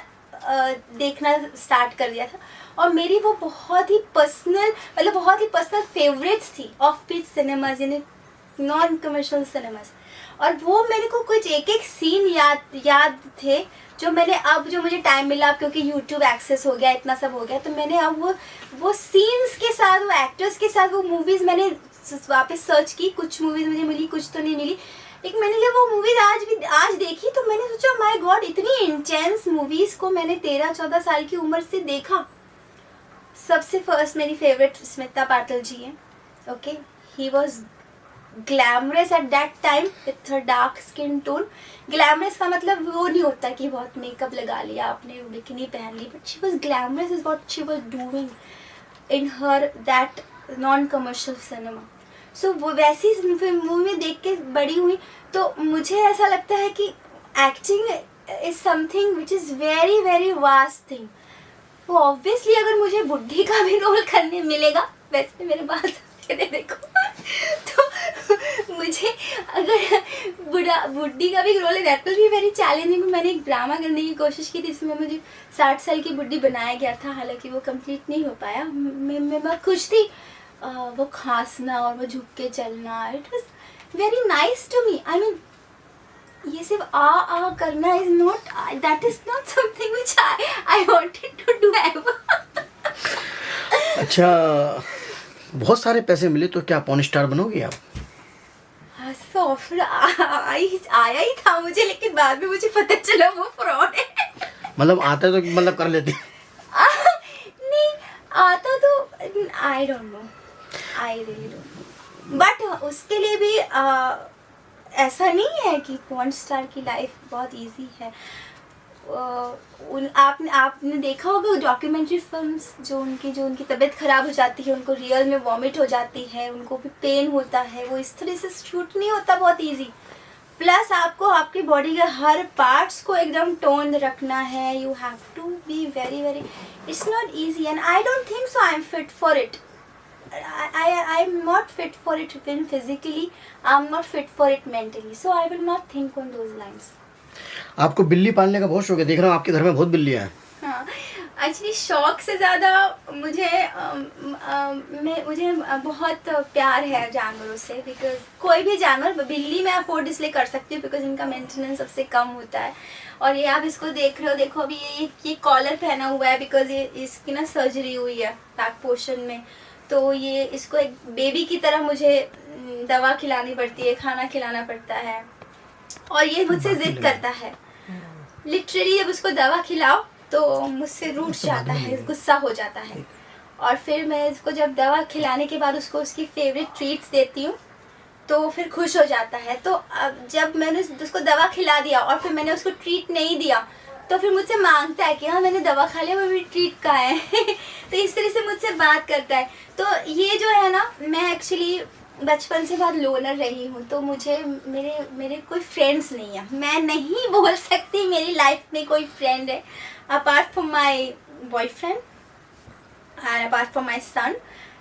B: देखना स्टार्ट कर दिया था, और मेरी वो बहुत ही पर्सनल फेवरेट्स थी ऑफ बीट सिनेमाज, यानी नॉन कमर्शियल सिनेमाज। और वो मेरे को कुछ एक सीन याद थे जो मुझे टाइम मिला, क्योंकि यूट्यूब एक्सेस हो गया, इतना सब हो गया, तो मैंने अब वो सीन्स के साथ, वो एक्टर्स के साथ वो मूवीज़ मैंने वापस सर्च की। कुछ मूवीज़ मुझे मिली, कुछ तो नहीं मिली, लेकिन मैंने जब वो मूवीज़ आज देखी तो मैंने सोचा माय गॉड, इतनी इंटेंस मूवीज़ को मैंने 13-14 साल की उम्र से देखा। सबसे फर्स्ट मेरी फेवरेट स्मिता पाटिल जी हैं। Okay, he was glamorous at that time with her dark skin tone. Glamorous का मतलब वो नहीं होता कि बहुत मेकअप लगा लिया आपने, बिकिनी पहन ली, but she was glamorous is what she was doing in her that non commercial cinema. So वो वैसी मूवी में देख के बड़ी हुई, तो मुझे ऐसा लगता है कि acting is something which is very very vast thing. वो ऑब्वियसली अगर मुझे बुड्ढी का भी रोल करने मिलेगा, वैसे मेरे बाल देखो, तो मुझे अगर बुड्ढी का भी रोल है that will be very challenging. मैंने एक ड्रामा करने की कोशिश की थी जिसमें मुझे 60 साल की बुड्ढी बनाया गया था, हालांकि वो कंप्लीट नहीं हो पाया। मैं बहुत खुश थी, वो खांसना और वो झुक के चलना, it was very nice to me. I mean, ये सिर्फ आ करना is not, that is not something which I wanted to do ever.
C: अच्छा, बहुत सारे पैसे मिले तो क्या पॉर्न स्टार बनोगी आप?
B: हाँ, तो ऑफर आया ही था मुझे, लेकिन बाद में मुझे पता चला वो फ्रॉड है।
C: मतलब आता तो मतलब कर लेती?
B: नहीं आता तो I don't know, I really don't know, but उसके लिए भी ऐसा नहीं है कि पॉर्न स्टार की लाइफ बहुत इजी है। आपने देखा होगा डॉक्यूमेंट्री फिल्म्स, जो उनकी तबीयत ख़राब हो जाती है, उनको रियल में वॉमिट हो जाती है, उनको भी पेन होता है, वो इस तरह से शूट नहीं होता बहुत इजी। प्लस आपको आपकी बॉडी के हर पार्ट्स को एकदम टोन रखना है, you have to be very very, it's not easy and I don't think so I am fit for it. I am not fit for it even physically, I am not fit for it mentally, so I will not think on those lines.
C: आपको बिल्ली पालने का बहुत शौक है, देख रहा हूँ आपके घर में बहुत बिल्लियाँ हैं।
B: हाँ, एक्चुअली शौक से ज़्यादा मुझे मुझे बहुत प्यार है जानवरों से, बिकॉज कोई भी जानवर, बिल्ली मैं अफोर्ड इसलिए कर सकती हूँ बिकॉज इनका मेंटेनेंस सबसे कम होता है। और ये आप इसको देख रहे हो, देखो अभी ये कॉलर पहना हुआ है बिकॉज ये इसकी ना सर्जरी हुई है बैक पोर्शन में, तो ये इसको एक बेबी की तरह मुझे दवा खिलानी पड़ती है, खाना खिलाना पड़ता है, और ये मुझसे जिद करता है। लिटरली जब उसको दवा खिलाओ तो मुझसे रूठ जाता है, गुस्सा हो जाता है। और फिर मैं इसको जब दवा खिलाने के बाद उसको उसकी फेवरेट ट्रीट्स देती हूँ तो फिर खुश हो जाता है। तो अब जब मैंने उसको दवा खिला दिया और फिर मैंने उसको ट्रीट नहीं दिया तो फिर मुझसे मांगता है कि हाँ मैंने दवा खा लिया, मेरी ट्रीट कहाँ है। तो इस तरह से मुझसे बात करता है। तो ये जो है ना, मैं एक्चुअली बचपन से बहुत लोनर रही हूँ, तो मुझे मेरे कोई फ्रेंड्स नहीं है। मैं नहीं बोल सकती मेरी लाइफ में कोई फ्रेंड है apart from my boyfriend and apart from my son.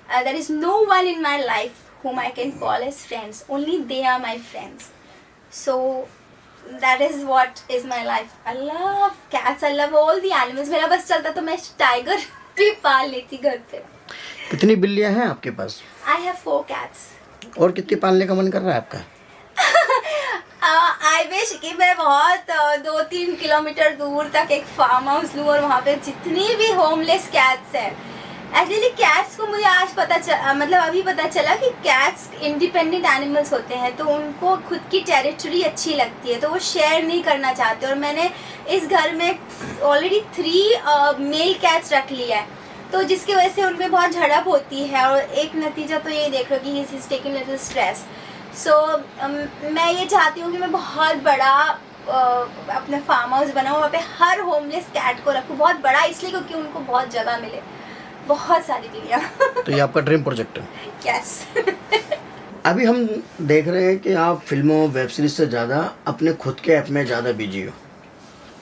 B: There is no one in my life whom I can call as friends. Only they are my friends. So that is what is my life. I love cats. I love all the animals. मेरा बस चलता तो मैं टाइगर भी पाल लेती घर पे।
C: कितनी बिल्लियां हैं आपके पास?
B: I have 4 cats.
C: और कितनी पालने का मन कर रहा है आपका?
B: I wish कि मैं बहुत 2-3 किलोमीटर दूर तक एक फार्म हाउस लूँ और वहाँ पे जितनी भी होमलेस कैट्स हैं। एक्चुअली कैट्स को मुझे आज मतलब अभी पता चला कि कैट्स इंडिपेंडेंट एनिमल्स होते हैं, तो उनको खुद की टेरिटरी अच्छी लगती है, तो वो शेयर नहीं करना चाहते। और मैंने इस घर में ऑलरेडी 3 मेल कैट्स रख लिया है, तो जिसकी वजह से उनमें बहुत झड़प होती है। और एक नतीजा तो ये देख लो कि he is taking little stress. So मैं ये चाहती हूँ कि मैं बहुत बड़ा अपना फार्म हाउस बनाऊँ, वहाँ पे हर होमलेस कैट को रखूँ। बहुत बड़ा इसलिए क्योंकि उनको बहुत जगह मिले, बहुत सारी बिल्लियाँ।
C: तो ये आपका ड्रीम प्रोजेक्ट है?
B: यस।
C: अभी हम देख रहे हैं कि आप फिल्मों वेब सीरीज से ज़्यादा अपने खुद के ऐप में ज़्यादा बिजी हो।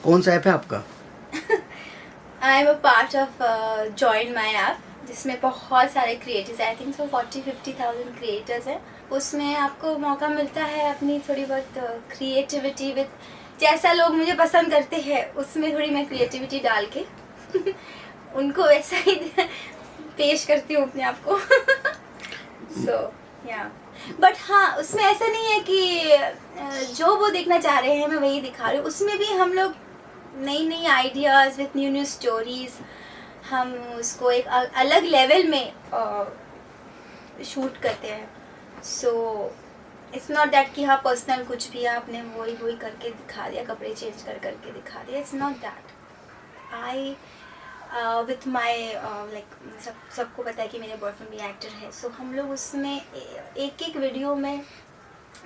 C: कौन सा ऐप है आपका?
B: आई am a part of join my app, जिसमें बहुत सारे क्रिएटर्स, आई थिंक सो 40-50,000 क्रिएटर्स हैं। उसमें आपको मौका मिलता है अपनी थोड़ी बहुत क्रिएटिविटी विद, जैसा लोग मुझे पसंद करते हैं उसमें थोड़ी मैं क्रिएटिविटी डाल के उनको वैसा ही पेश करती हूँ अपने आप को। सो या बट हाँ, उसमें ऐसा नहीं है कि जो वो देखना चाह रहे हैं मैं वही दिखा रही हूँ। उसमें भी हम लोग नई नई आइडियाज़ विथ न्यू स्टोरीज़, हम उसको एक अलग लेवल में शूट करते हैं। सो इट्स नॉट दैट कि हाँ पर्सनल कुछ भी आपने वही करके दिखा दिया, कपड़े चेंज करके दिखा दिया। It's not that. I with my like सबको पता है कि मेरे बॉयफ्रेंड भी एक्टर है, सो हम लोग उसमें एक वीडियो में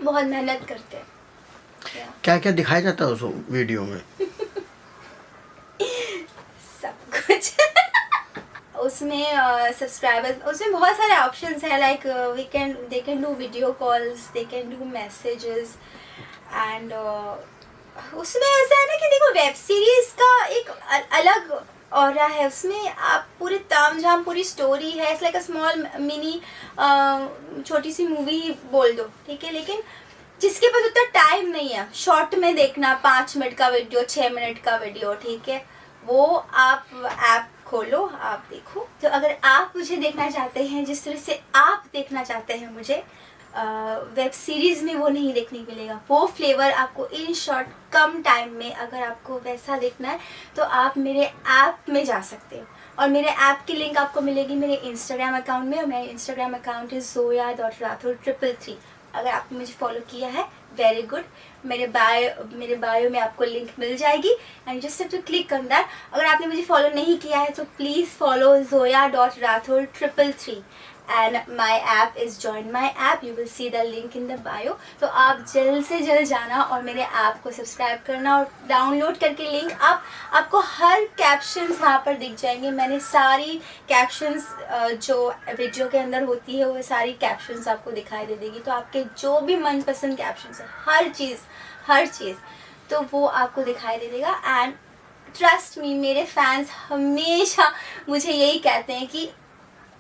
B: बहुत मेहनत करते हैं।
C: क्या क्या दिखाया जाता है उस वीडियो में?
B: सब कुछ। उसमें सब्सक्राइबर्स, उसमें बहुत सारे ऑप्शंस हैं, like they can do video calls, they can do messages and उसमें ऐसा है ना कि देखो वेब सीरीज का एक अलग और है। उसमें आप पूरे तामझाम पूरी स्टोरी है, it's like a small mini छोटी सी मूवी बोल दो, ठीक है। लेकिन जिसके पास उतना टाइम नहीं है शॉर्ट में देखना, 5 मिनट का वीडियो, 6 मिनट का वीडियो, ठीक है, वो आप ऐप खोलो, आप देखो। तो अगर आप मुझे देखना चाहते हैं जिस तरह से आप देखना चाहते हैं मुझे वेब सीरीज़ में, वो नहीं देखने को मिलेगा। वो फ्लेवर आपको इन शॉर्ट कम टाइम में, अगर आपको वैसा देखना है तो आप मेरे ऐप में जा सकते हो। और मेरे ऐप की लिंक आपको मिलेगी मेरे इंस्टाग्राम अकाउंट में, और मेरा इंस्टाग्राम अकाउंट है zoya.rathod333। अगर आपने मुझे फॉलो किया है वेरी गुड, मेरे बायो में आपको लिंक मिल जाएगी and just have to click on that. अगर आपने मुझे फॉलो नहीं किया है तो please follow zoya.rathod333 and my app is join my app, you will see the link in the bio। तो आप जल्द से जल्द जाना और मेरे ऐप को सब्सक्राइब करना और डाउनलोड करके लिंक आपको हर कैप्शंस वहाँ पर दिख जाएंगे। मैंने सारी कैप्शंस जो वीडियो के अंदर होती है वो सारी कैप्शंस आपको दिखाई दे देगी। तो आपके जो भी मनपसंद कैप्शंस है, हर चीज़ तो वो आपको दिखाई दे देगा। एंड ट्रस्ट मी, मेरे फैंस हमेशा मुझे यही कहते हैं कि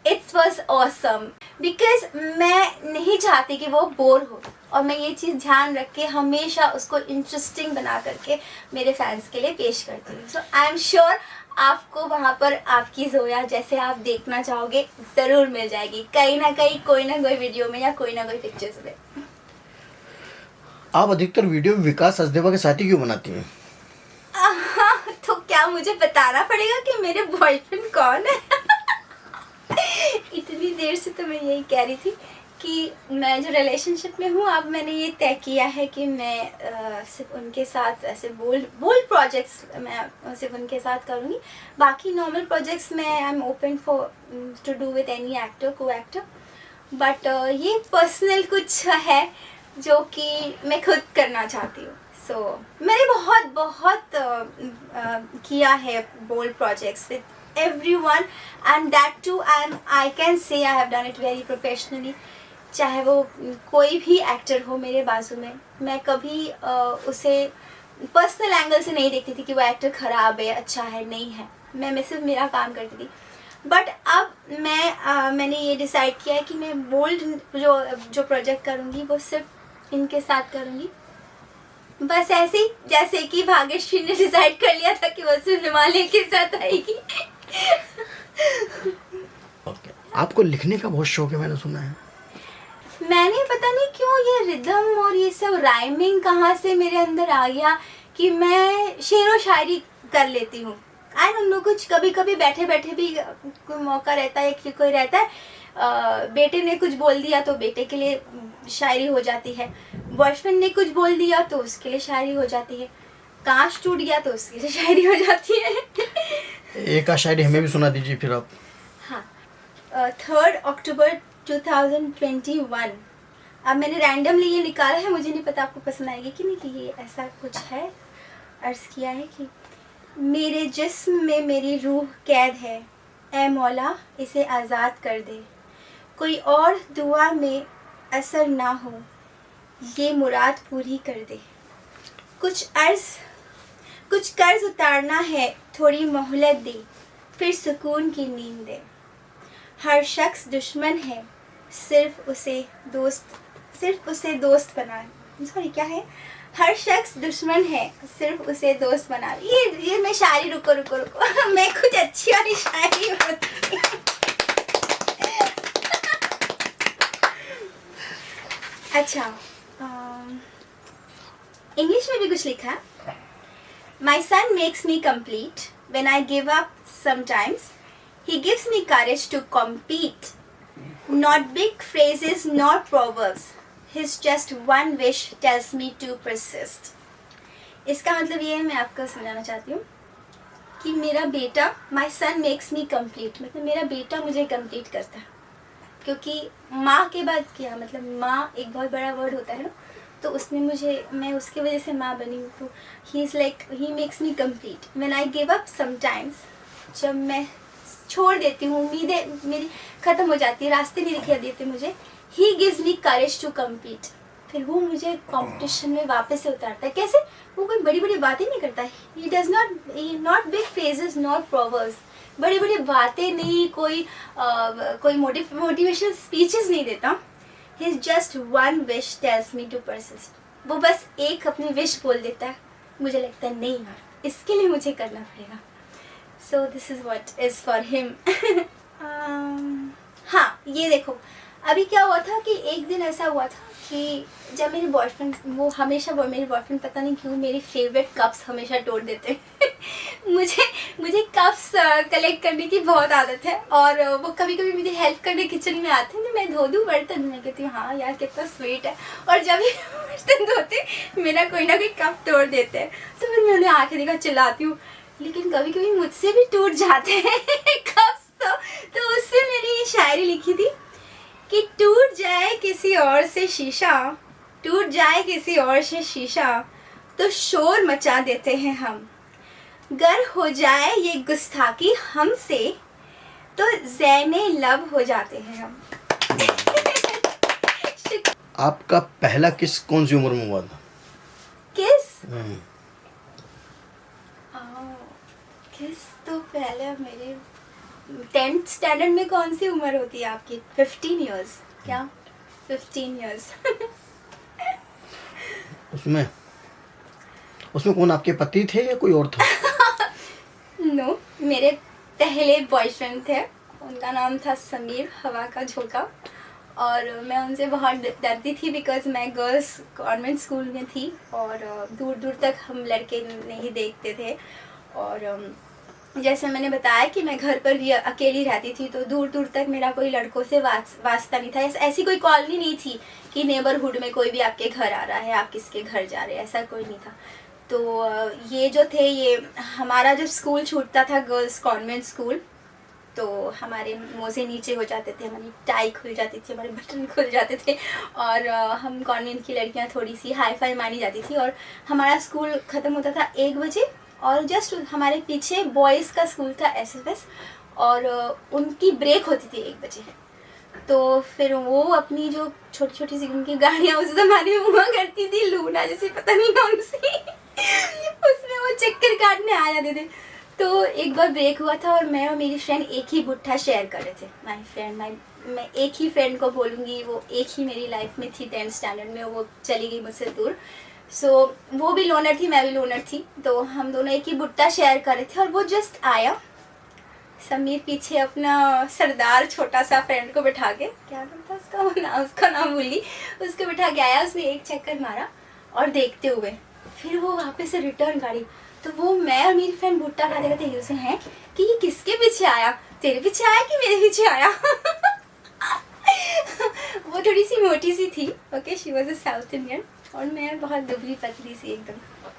B: इट्स वॉज ऑसम, बिकॉज मैं नहीं चाहती कि वो बोर हो, और मैं ये चीज़ ध्यान रख के हमेशा उसको इंटरेस्टिंग बना करके मेरे फैंस के लिए पेश करती हूँ। सो आई एम श्योर आपको वहाँ पर आपकी जोया जैसे आप देखना चाहोगे ज़रूर मिल जाएगी, कहीं ना कहीं कोई ना कोई वीडियो में या कोई ना कोई पिक्चर्स में।
C: आप अधिकतर वीडियो विकास सचदेवा के साथ ही क्यों बनाती हैं?
B: तो क्या मुझे बताना पड़ेगा कि मेरे बॉयफ्रेंड कौन है? इतनी देर से तो मैं यही कह रही थी कि मैं जो रिलेशनशिप में हूँ, अब मैंने ये तय किया है कि मैं सिर्फ उनके साथ ऐसे बोल्ड प्रोजेक्ट्स मैं सिर्फ उनके साथ करूँगी। बाकी नॉर्मल प्रोजेक्ट्स में I am open for to do with any actor, co actor. But ये पर्सनल कुछ है जो कि मैं खुद करना चाहती हूँ। सो मैंने बहुत बहुत किया है bold projects with everyone, and that too I can say I have done it very professionally। चाहे वो कोई भी एक्टर हो मेरे बाजू में, मैं कभी उसे पर्सनल एंगल से नहीं देखती थी कि वो एक्टर ख़राब है, अच्छा है, नहीं है। मैं सिर्फ मेरा काम करती थी। बट अब मैंने ये डिसाइड किया है कि मैं बोल्ड जो प्रोजेक्ट करूँगी वो सिर्फ इनके साथ करूँगी। बस ऐसे ही जैसे कि भाग्यश्री ने डिसाइड कर लिया था कि वो सिर्फ हिमालय के साथ आएगी।
C: ओके। आपको लिखने का बहुत शौक है, मैंने सुना है।
B: मैंने पता नहीं क्यों ये रिदम और ये सब राइमिंग कहाँ से मेरे अंदर आ गया कि मैं शेर व शायरी कर लेती हूँ। आई डोंट नो, कुछ कभी कभी बैठे बैठे भी कोई मौका रहता है कि कोई रहता है, बेटे ने कुछ बोल दिया तो बेटे के लिए शायरी हो जाती है, बॉयफ्रेंड ने कुछ बोल दिया तो उसके लिए शायरी हो जाती है, कांच टूट गया तो उसके लिए शायरी हो जाती है।
C: एक शायरी हमें भी सुना दीजिए फिर आप।
B: हाँ, 3 अक्टूबर 2021। अब मैंने रैंडमली ये निकाला है, मुझे नहीं पता आपको पसंद आएगी कि नहीं, कि ये ऐसा कुछ है। अर्ज़ किया है कि मेरे जिस्म में मेरी रूह कैद है, ऐ मौला इसे आज़ाद कर दे, कोई और दुआ में असर ना हो, ये मुराद पूरी कर दे। कुछ कर्ज उतारना है, थोड़ी मोहलत दे, फिर सुकून की नींद दे। हर शख्स दुश्मन है, सिर्फ उसे दोस्त बना। सॉरी, क्या है? हर शख्स दुश्मन है, सिर्फ उसे दोस्त बना। ये मैं शायरी, रुको मैं कुछ अच्छी वाली शायरी होती। अच्छा, इंग्लिश में भी कुछ लिखा है। My son makes me complete when I give up sometimes. He gives me courage to compete. Not big phrases, not proverbs. His just one wish tells me to persist. इसका मतलब ये है, मैं आपको समझाना चाहती हूँ कि मेरा बेटा, my son makes me complete, मतलब मेरा बेटा मुझे complete करता है। क्योंकि माँ के बाद क्या, मतलब माँ एक बहुत बड़ा वर्ड होता है ना, तो उसने मैं उसकी वजह से माँ बनी हूँ। तो he makes me complete when I give up sometimes। जब मैं छोड़ देती हूँ, उम्मीदें मेरी ख़त्म हो जाती है, रास्ते नहीं दिखाई देते मुझे, he gives me courage to compete। फिर वो मुझे कंपटीशन में वापस से उतारता है। कैसे? वो कोई बड़ी बड़ी बातें नहीं करता। he does not big phrases, not proverbs। बड़ी बड़ी बातें नहीं, कोई मोटिवेशनल स्पीचेस नहीं देता। His just one wish tells me to persist। वो बस एक अपनी विश बोल देता है, मुझे लगता है नहीं यार, इसके लिए मुझे करना पड़ेगा। So this is what is for him। हाँ, ये देखो, अभी क्या हुआ था कि एक दिन ऐसा हुआ था कि जब मेरे बॉयफ्रेंड, मेरे बॉयफ्रेंड पता नहीं क्यों मेरी फेवरेट कप्स हमेशा तोड़ देते हैं। मुझे कप्स कलेक्ट करने की बहुत आदत है, और वो कभी कभी मुझे हेल्प करने किचन में आते हैं तो मैं धो दूँ बर्तन। मैं कहती हूँ हाँ यार कितना स्वीट है, और जब भी बर्तन धोते मेरा कोई ना कोई कप तोड़ देते हैं, तो फिर मैं उन्हें आँखें देखा चिल्लाती हूँ। लेकिन कभी कभी मुझसे भी टूट जाते हैं कप्स। तो उससे मैंने ये शायरी लिखी थी कि टूट जाए किसी और से शीशा, टूट जाए किसी और से शीशा, तो शोर मचा देते हैं हम। गर हो जाए ये गुस्ताखी हमसे, तो ज़ैने लब हो जाते हैं हम।
C: आपका पहला किस कौन सी उम्र में हुआ था?
B: किस? किस तो पहले मेरे 10th स्टैंडर्ड में। कौन सी उम्र होती है आपकी? 15 इयर्स। क्या 15 इयर्स? उसमें
C: कौन आपके पति थे या कोई और था?
B: नो, मेरे पहले बॉयफ्रेंड थे, उनका नाम था समीर, हवा का झोंका। और मैं उनसे बहुत डरती थी बिकॉज़ मैं गर्ल्स कॉन्वेंट स्कूल में थी और दूर दूर तक हम लड़के नहीं देखते थे। और जैसे मैंने बताया कि मैं घर पर भी अकेली रहती थी, तो दूर दूर तक मेरा कोई लड़कों से वास्ता नहीं था। ऐसी कोई कॉलोनी नहीं थी कि नेबरहुड में कोई भी आपके घर आ रहा है, आप किसके घर जा रहे हैं, ऐसा कोई नहीं था। तो ये जो थे, ये हमारा जब स्कूल छूटता था गर्ल्स कॉन्वेंट स्कूल, तो हमारे मोज़े नीचे हो जाते थे, हमारी टाई खुल जाती थी, हमारे बटन खुल जाते थे और हम कॉन्वेंट की लड़कियां थोड़ी सी हाई फाई मानी जाती थी। और हमारा स्कूल ख़त्म होता था 1 बजे और जस्ट हमारे पीछे बॉयज़ का स्कूल था SFS, और उनकी ब्रेक होती थी 1 बजे। तो फिर वो अपनी जो छोटी छोटी सी उनकी गाड़ियाँ उस ज़माने में हुआ करती थी, लूना जैसे पता नहीं कौन सी उसमें वो चक्कर काटने आ जाते थे। तो एक बार ब्रेक हुआ था और मैं और मेरी फ्रेंड एक ही बुट्ठा शेयर कर रहे थे। मैं एक ही फ्रेंड को बोलूँगी, वो एक ही मेरी लाइफ में थी 10th स्टैंडर्ड में, वो चली गई मुझसे दूर। सो वो भी लोनर थी, मैं भी लोनर थी, तो हम दोनों एक ही बुट्टा शेयर कर रहे थे। और वो जस्ट आया, समीर पीछे अपना सरदार छोटा सा फ्रेंड को बिठा के, क्या नाम था उसका, उसका नाम भूल गई, उसको बिठा के आया। उसने एक चक्कर मारा और देखते हुए फिर वो वापस से रिटर्न गाड़ी। तो वो मैं और मेरी फ्रेंड भुट्टा खाते खाते यूँ से हैं कि ये किसके पीछे आया, तेरे पीछे आया कि मेरे पीछे आया। वो थोड़ी सी मोटी सी थी, okay, she was a south Indian, और मैं बहुत दुबली पतली सी एकदम।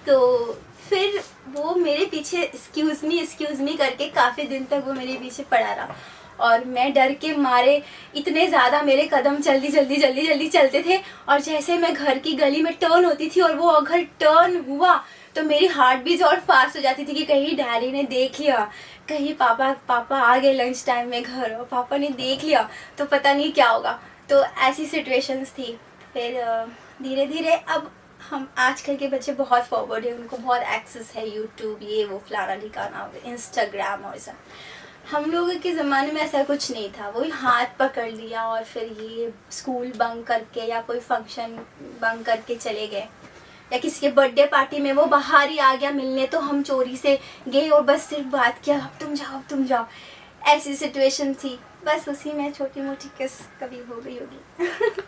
B: तो फिर वो मेरे पीछे एक्सक्यूज़ मी करके काफ़ी दिन तक वो मेरे पीछे पड़ा रहा और मैं डर के मारे, इतने ज़्यादा मेरे कदम जल्दी चलते थे। और जैसे मैं घर की गली में टर्न होती थी और वो अगर टर्न हुआ तो मेरी हार्ट बीट और फास्ट हो जाती थी कि कहीं डैडी ने देख लिया, कहीं पापा आ गए लंच टाइम में घर और पापा ने देख लिया तो पता नहीं क्या होगा। तो ऐसी सिचुएशंस थी। फिर धीरे धीरे अब हम आजकल के बच्चे बहुत फॉरवर्ड है, उनको बहुत एक्सेस है, यूट्यूब ये वो फलाना ठिकाना, इंस्टाग्राम और सब। हम लोगों के ज़माने में ऐसा कुछ नहीं था, वही हाथ पकड़ लिया और फिर ये स्कूल बंक करके या कोई फंक्शन बंक करके चले गए, या किसी के बर्थडे पार्टी में वो बाहर ही आ गया मिलने तो हम चोरी से गए और बस सिर्फ बात किया, अब तुम जाओ। ऐसी सिचुएशन थी, बस उसी में छोटी मोटी किस कभी हो गई होगी।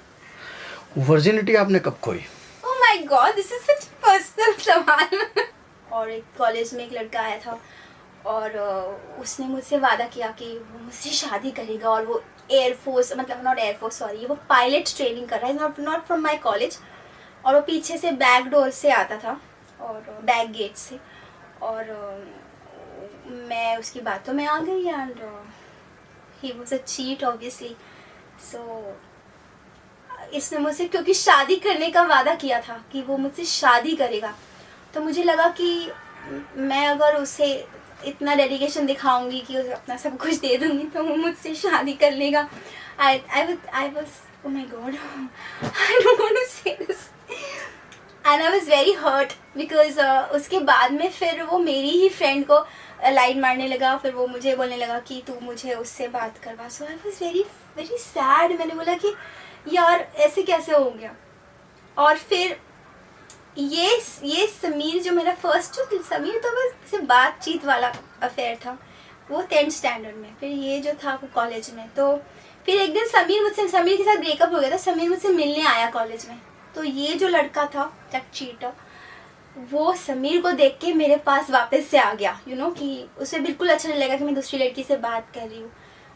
C: वर्जिनिटी आपने कब खोई?
B: ओह my god, this is such personal सवाल। और एक कॉलेज में एक लड़का आया था और उसने मुझसे वादा किया कि वो मुझसे शादी करेगा, और वो एयरफोर्स, मतलब नॉट एयरफोर्स, सॉरी, वो पायलट ट्रेनिंग कर रहा है, नॉट फ्रॉम माय कॉलेज। और वो पीछे से बैक डोर से आता था और बैक गेट से, और मैं उसकी बातों में आ गई and he was a cheat obviously. So इसने मुझसे क्योंकि शादी करने का वादा किया था कि वो मुझसे शादी करेगा, तो मुझे लगा कि मैं अगर उसे इतना डेडिकेशन दिखाऊंगी कि उसे अपना सब कुछ दे दूंगी तो वो मुझसे शादी कर लेगा। I was oh my god, I don't want to say this and I was very hurt because उसके बाद में फिर वो मेरी ही फ्रेंड को लाइन मारने लगा, फिर वो मुझे बोलने लगा कि तू मुझे उससे बात करवा। So I was very very sad. मैंने बोला कि यार ऐसे कैसे हो गया। और फिर ये समीर जो मेरा फर्स्ट, जो समीर तो बस सिर्फ बातचीत वाला अफेयर था, वो 10th स्टैंडर्ड में। फिर ये जो था वो कॉलेज में। तो फिर एक दिन समीर के साथ ब्रेकअप हो गया था, समीर मुझसे मिलने आया कॉलेज में। तो ये जो लड़का था चीटर, वो समीर को देख के मेरे पास वापस से आ गया, कि उसे बिल्कुल अच्छा नहीं लगा कि मैं दूसरी लड़की से बात कर रही हूँ।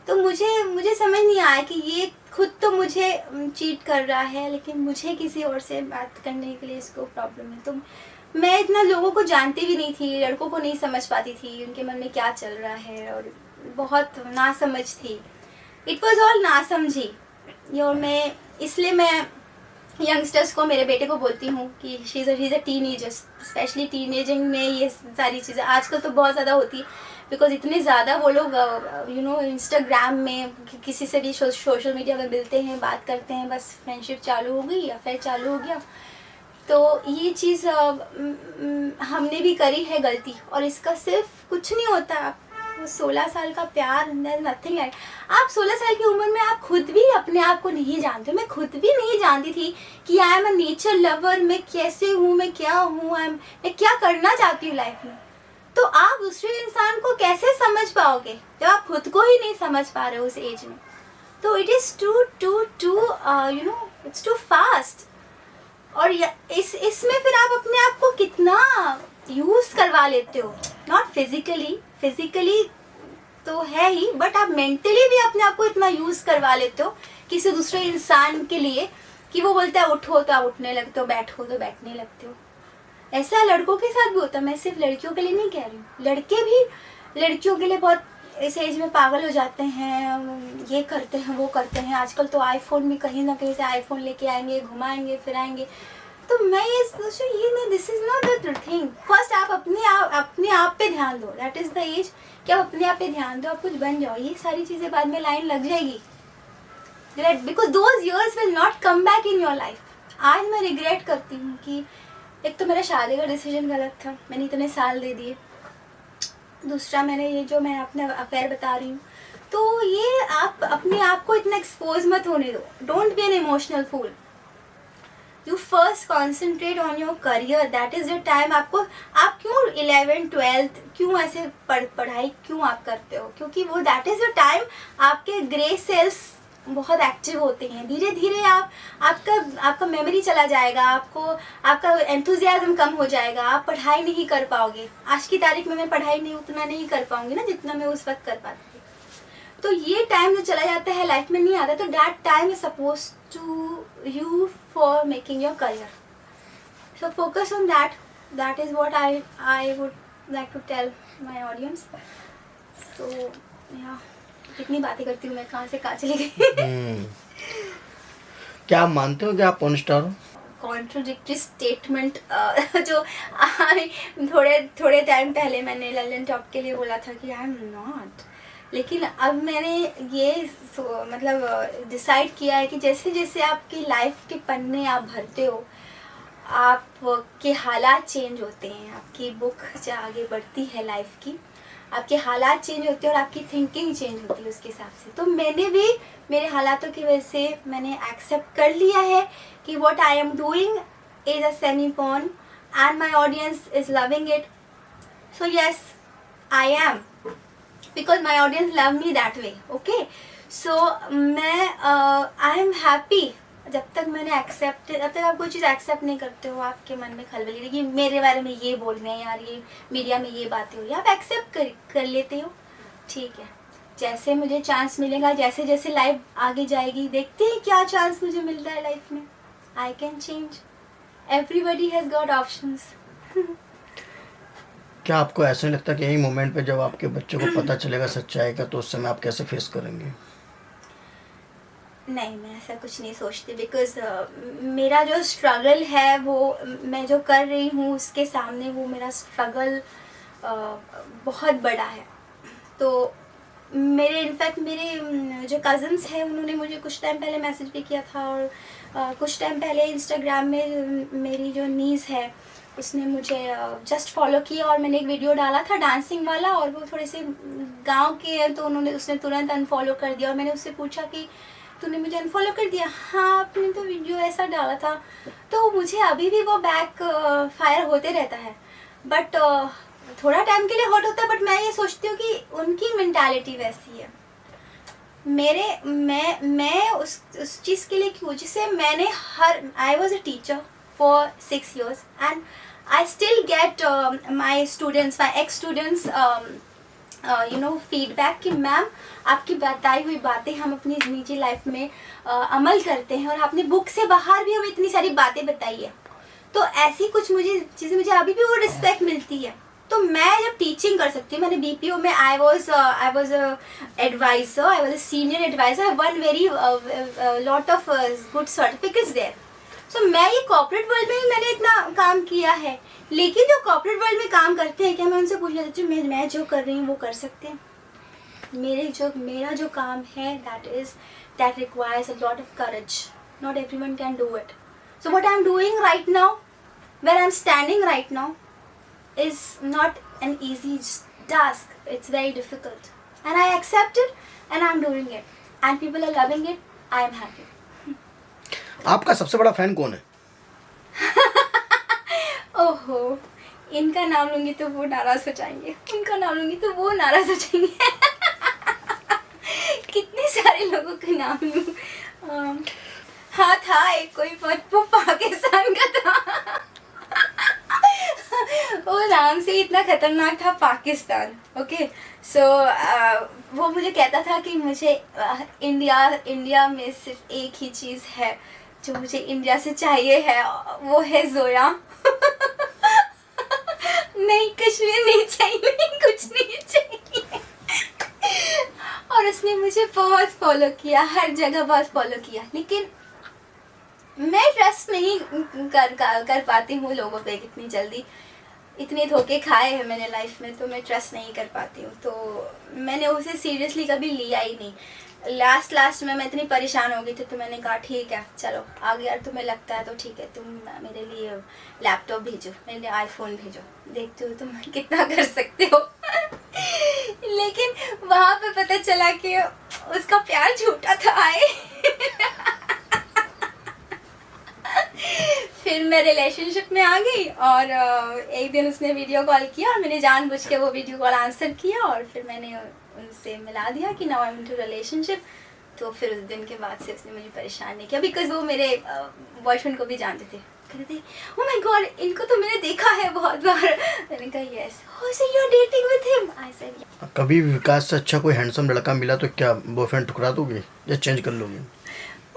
B: तो मुझे समझ नहीं आया कि ये खुद तो मुझे चीट कर रहा है, लेकिन मुझे किसी और से बात करने के लिए इसको प्रॉब्लम है। तो मैं इतना लोगों को जानती भी नहीं थी, लड़कों को नहीं समझ पाती थी उनके मन में क्या चल रहा है, और बहुत नासमझ थी। इट वॉज ऑल नासमझी। और इसलिए मैं यंगस्टर्स को, मेरे बेटे को बोलती हूँ कि she is a teenager, specially teenaging में ये सारी चीज़ें आजकल तो बहुत ज़्यादा होती है, बिकॉज इतने ज़्यादा वो लोग इंस्टाग्राम में किसी से भी सोशल मीडिया में मिलते हैं, बात करते हैं, बस फ्रेंडशिप चालू हो गई या फिर चालू हो गया। तो ये चीज़ हमने भी करी है गलती, और इसका सिर्फ कुछ नहीं होता। 16 साल का प्यार, नथिंग लाइक। आप 16 साल की उम्र में आप खुद भी अपने आप को नहीं जानते। मैं खुद भी नहीं जानती थी कि आई एम अ नेचर लवर, मैं कैसे हूँ, मैं क्या हूँ, मैं क्या करना चाहती हूँ लाइफ में। तो आप दूसरे इंसान को कैसे समझ पाओगे जब आप खुद को ही नहीं समझ पा रहे हो उस एज में? तो it is too you know it's too fast. और इसमें फिर आप अपने आप को कितना यूज़ करवा लेते हो, नॉट फिजिकली तो है ही, बट आप मेंटली भी अपने आप को इतना यूज़ करवा लेते हो किसी दूसरे इंसान के लिए कि वो बोलता है उठो तो आप उठने लगते हो, बैठो तो बैठने लगते हो। ऐसा लड़कों के साथ भी होता है, मैं सिर्फ लड़कियों के लिए नहीं कह रही हूँ, लड़के भी लड़कियों के लिए बहुत इस एज में पागल हो जाते हैं, ये करते हैं वो करते हैं। आजकल तो आईफोन भी कहीं ना कहीं से आईफोन लेके आएंगे, घुमाएंगे फिराएंगे। तो मैं ये सोचूँ ये नहीं, this is not the thing. First आप अपने आप पे ध्यान दो, दैट इज़ द एज कि आप अपने आप पे ध्यान दो, आप कुछ बन जाओ। ये सारी चीज़ें बाद में लाइन लग जाएगी, because those years will not come back in your life. आज मैं रिग्रेट करती हूँ कि एक तो मेरा शादी का डिसीजन गलत था, मैंने इतने साल दे दिए। दूसरा मैंने ये जो मैं अपने अफेयर बता रही हूँ, तो ये आप अपने आप को इतना एक्सपोज मत होने दो। Don't be an emotional fool. You first concentrate on your career, that is your time. आप क्यों 11th 12th क्यों ऐसे पढ़ाई क्यों आप करते हो? क्योंकि वो दैट इज़ योर टाइम। आपके ग्रे सेल्स बहुत एक्टिव होते हैं, धीरे धीरे आपका मेमोरी चला जाएगा, आपका एंथुजियाज्म कम हो जाएगा, आप पढ़ाई नहीं कर पाओगे। आज की तारीख में मैं पढ़ाई नहीं उतना नहीं कर पाऊंगी ना जितना मैं उस वक्त कर पाती थी। तो ये टाइम जो चला जाता है लाइफ में नहीं आता, तो that time is suppose to you for making your career. So focus on that is what I would like to tell my audience. So या कितनी बातें करती हूँ मैं, कहाँ से कहाँ चली गई।
C: क्या आप मानते हो कि आप पॉर्न स्टार हो?
B: कॉन्ट्रोडिक्टरी स्टेटमेंट जो थोड़े टाइम पहले मैंने ललन टॉप के लिए बोला था कि आई एम नॉट, लेकिन अब मैंने ये मतलब डिसाइड किया है कि जैसे जैसे आपकी लाइफ के पन्ने आप भरते हो, आपके हालात चेंज होते हैं, आपकी बुक जो आगे बढ़ती है लाइफ की, आपके हालात चेंज होते हैं और आपकी थिंकिंग चेंज होती है उसके हिसाब से। तो मैंने भी मेरे हालातों की वजह से मैंने एक्सेप्ट कर लिया है कि what I am doing is a semi porn and my audience is loving it. So yes I am, because my audience love me that way. Okay, so मैं आई एम हैप्पी जब तक मैंने जब तक आप कोई चीज़ एक्सेप्ट नहीं करते हो, आपके मन में खलबली रही कि मेरे बारे में ये बोल रहे हैं यार, ये मीडिया में ये बातें हो रही है, आप एक्सेप्ट कर लेते हो, ठीक है। जैसे मुझे चांस मिलेगा, जैसे जैसे लाइफ आगे जाएगी, देखते हैं क्या चांस मुझे मिलता है लाइफ में। I can change, everybody has got options.
C: क्या आपको ऐसा नहीं लगता कि यही मोमेंट पे जब आपके बच्चों को पता चलेगा सच्चाई का, तो उस समय आप कैसे फेस करेंगे?
B: नहीं, मैं ऐसा कुछ नहीं सोचती, बिकॉज मेरा जो स्ट्रगल है वो मैं जो कर रही हूँ उसके सामने वो मेरा स्ट्रगल बहुत बड़ा है। तो इनफैक्ट मेरे जो कज़न्स हैं उन्होंने मुझे कुछ टाइम पहले मैसेज भी किया था, और कुछ टाइम पहले इंस्टाग्राम में मेरी जो नीज़ है उसने मुझे जस्ट फॉलो किया, और मैंने एक वीडियो डाला था डांसिंग वाला, और वो थोड़े से गांव के हैं तो उसने तुरंत अनफॉलो कर दिया। और मैंने उससे पूछा कि तूने मुझे अनफॉलो कर दिया? हाँ, आपने तो वीडियो ऐसा डाला था। तो मुझे अभी भी वो बैक फायर होते रहता है, बट थोड़ा टाइम के लिए हॉट होता है, बट मैं ये सोचती हूँ कि उनकी मेंटालिटी वैसी है। मैं उस चीज़ के लिए क्यों, जिसे मैंने आई was a teacher for 6 years and I still get my students, my x students feedback कि मैम आपकी बताई हुई बातें हम अपनी निजी लाइफ में अमल करते हैं, और आपने बुक से बाहर भी हमें इतनी सारी बातें बताई है। तो ऐसी कुछ चीज़ें मुझे अभी भी वो रिस्पेक्ट मिलती है। तो मैं जब टीचिंग कर सकती हूँ, मैंने बीपीओ में I was advisor, I was a senior advisor, I won very lot of good certificates there. So मैं ये कॉर्पोरेट वर्ल्ड में ही मैंने इतना काम किया है, लेकिन जो कॉर्पोरेट वर्ल्ड में काम करते हैं, क्या मैं उनसे पूछना चाहती हूँ मैं जो कर रही हूँ वो कर सकते हैं? मेरा जो काम है that requires a lot of courage. Not everyone can do it. So what I'm doing right now, where I'm standing right now, is not an easy task. It's very difficult, and I accept it, and I'm doing it, and people are loving it. I am happy.
C: आपका सबसे बड़ा फैन कौन है?
B: ओहो, इनका नाम लूँगी तो वो नाराज़ हो जाएंगे, उनका नाम लूँगी तो वो नाराज़ हो जाएंगे। कितने सारे लोगों का नाम लूँ। हाँ था एक कोई, वो पाकिस्तान का था। वो नाम से इतना खतरनाक था, पाकिस्तान। ओके सो वो मुझे कहता था कि मुझे इंडिया में सिर्फ एक ही चीज़ है जो मुझे इंडिया से चाहिए है, वो है जोया। नहीं कश्मीर नहीं चाहिए, नहीं कुछ नहीं चाहिए। और उसने मुझे बहुत फॉलो किया, हर जगह बहुत फॉलो किया, लेकिन मैं ट्रस्ट नहीं कर पाती हूँ लोगों पे इतनी जल्दी। इतने धोखे खाए हैं मैंने लाइफ में, तो मैं ट्रस्ट नहीं कर पाती हूँ। तो मैंने उसे सीरियसली कभी लिया ही नहीं। लास्ट में मैं इतनी परेशान हो गई थी, तो मैंने कहा ठीक है चलो आगे, यार तुम्हें लगता है तो ठीक है, तुम मेरे लिए लैपटॉप भेजो, मेरे लिए आईफोन भेजो, देखते हो तुम कितना कर सकते हो। लेकिन वहाँ पे पता चला कि उसका प्यार झूठा था। फिर मैं रिलेशनशिप में आ गई और एक दिन उसने वीडियो कॉल किया और मैंने जानबूझ के वो वीडियो कॉल आंसर किया और फिर मैंने उनसे मिला दिया कि now I am into relationship. तो फिर उस दिन के बाद से उसने मुझे परेशान नहीं किया, बिकॉज वो मेरे बॉयफ्रेंड को भी जानते थे। कहते थे ओह माय गॉड, इनको तो मैंने देखा है बहुत बार। मैंने कहा yes. Oh so you are dating with him? I said
C: कभी विकास से अच्छा कोई हैंडसम लड़का मिला तो क्या बॉयफ्रेंड ठुकरा दोगे या चेंज कर लोगे?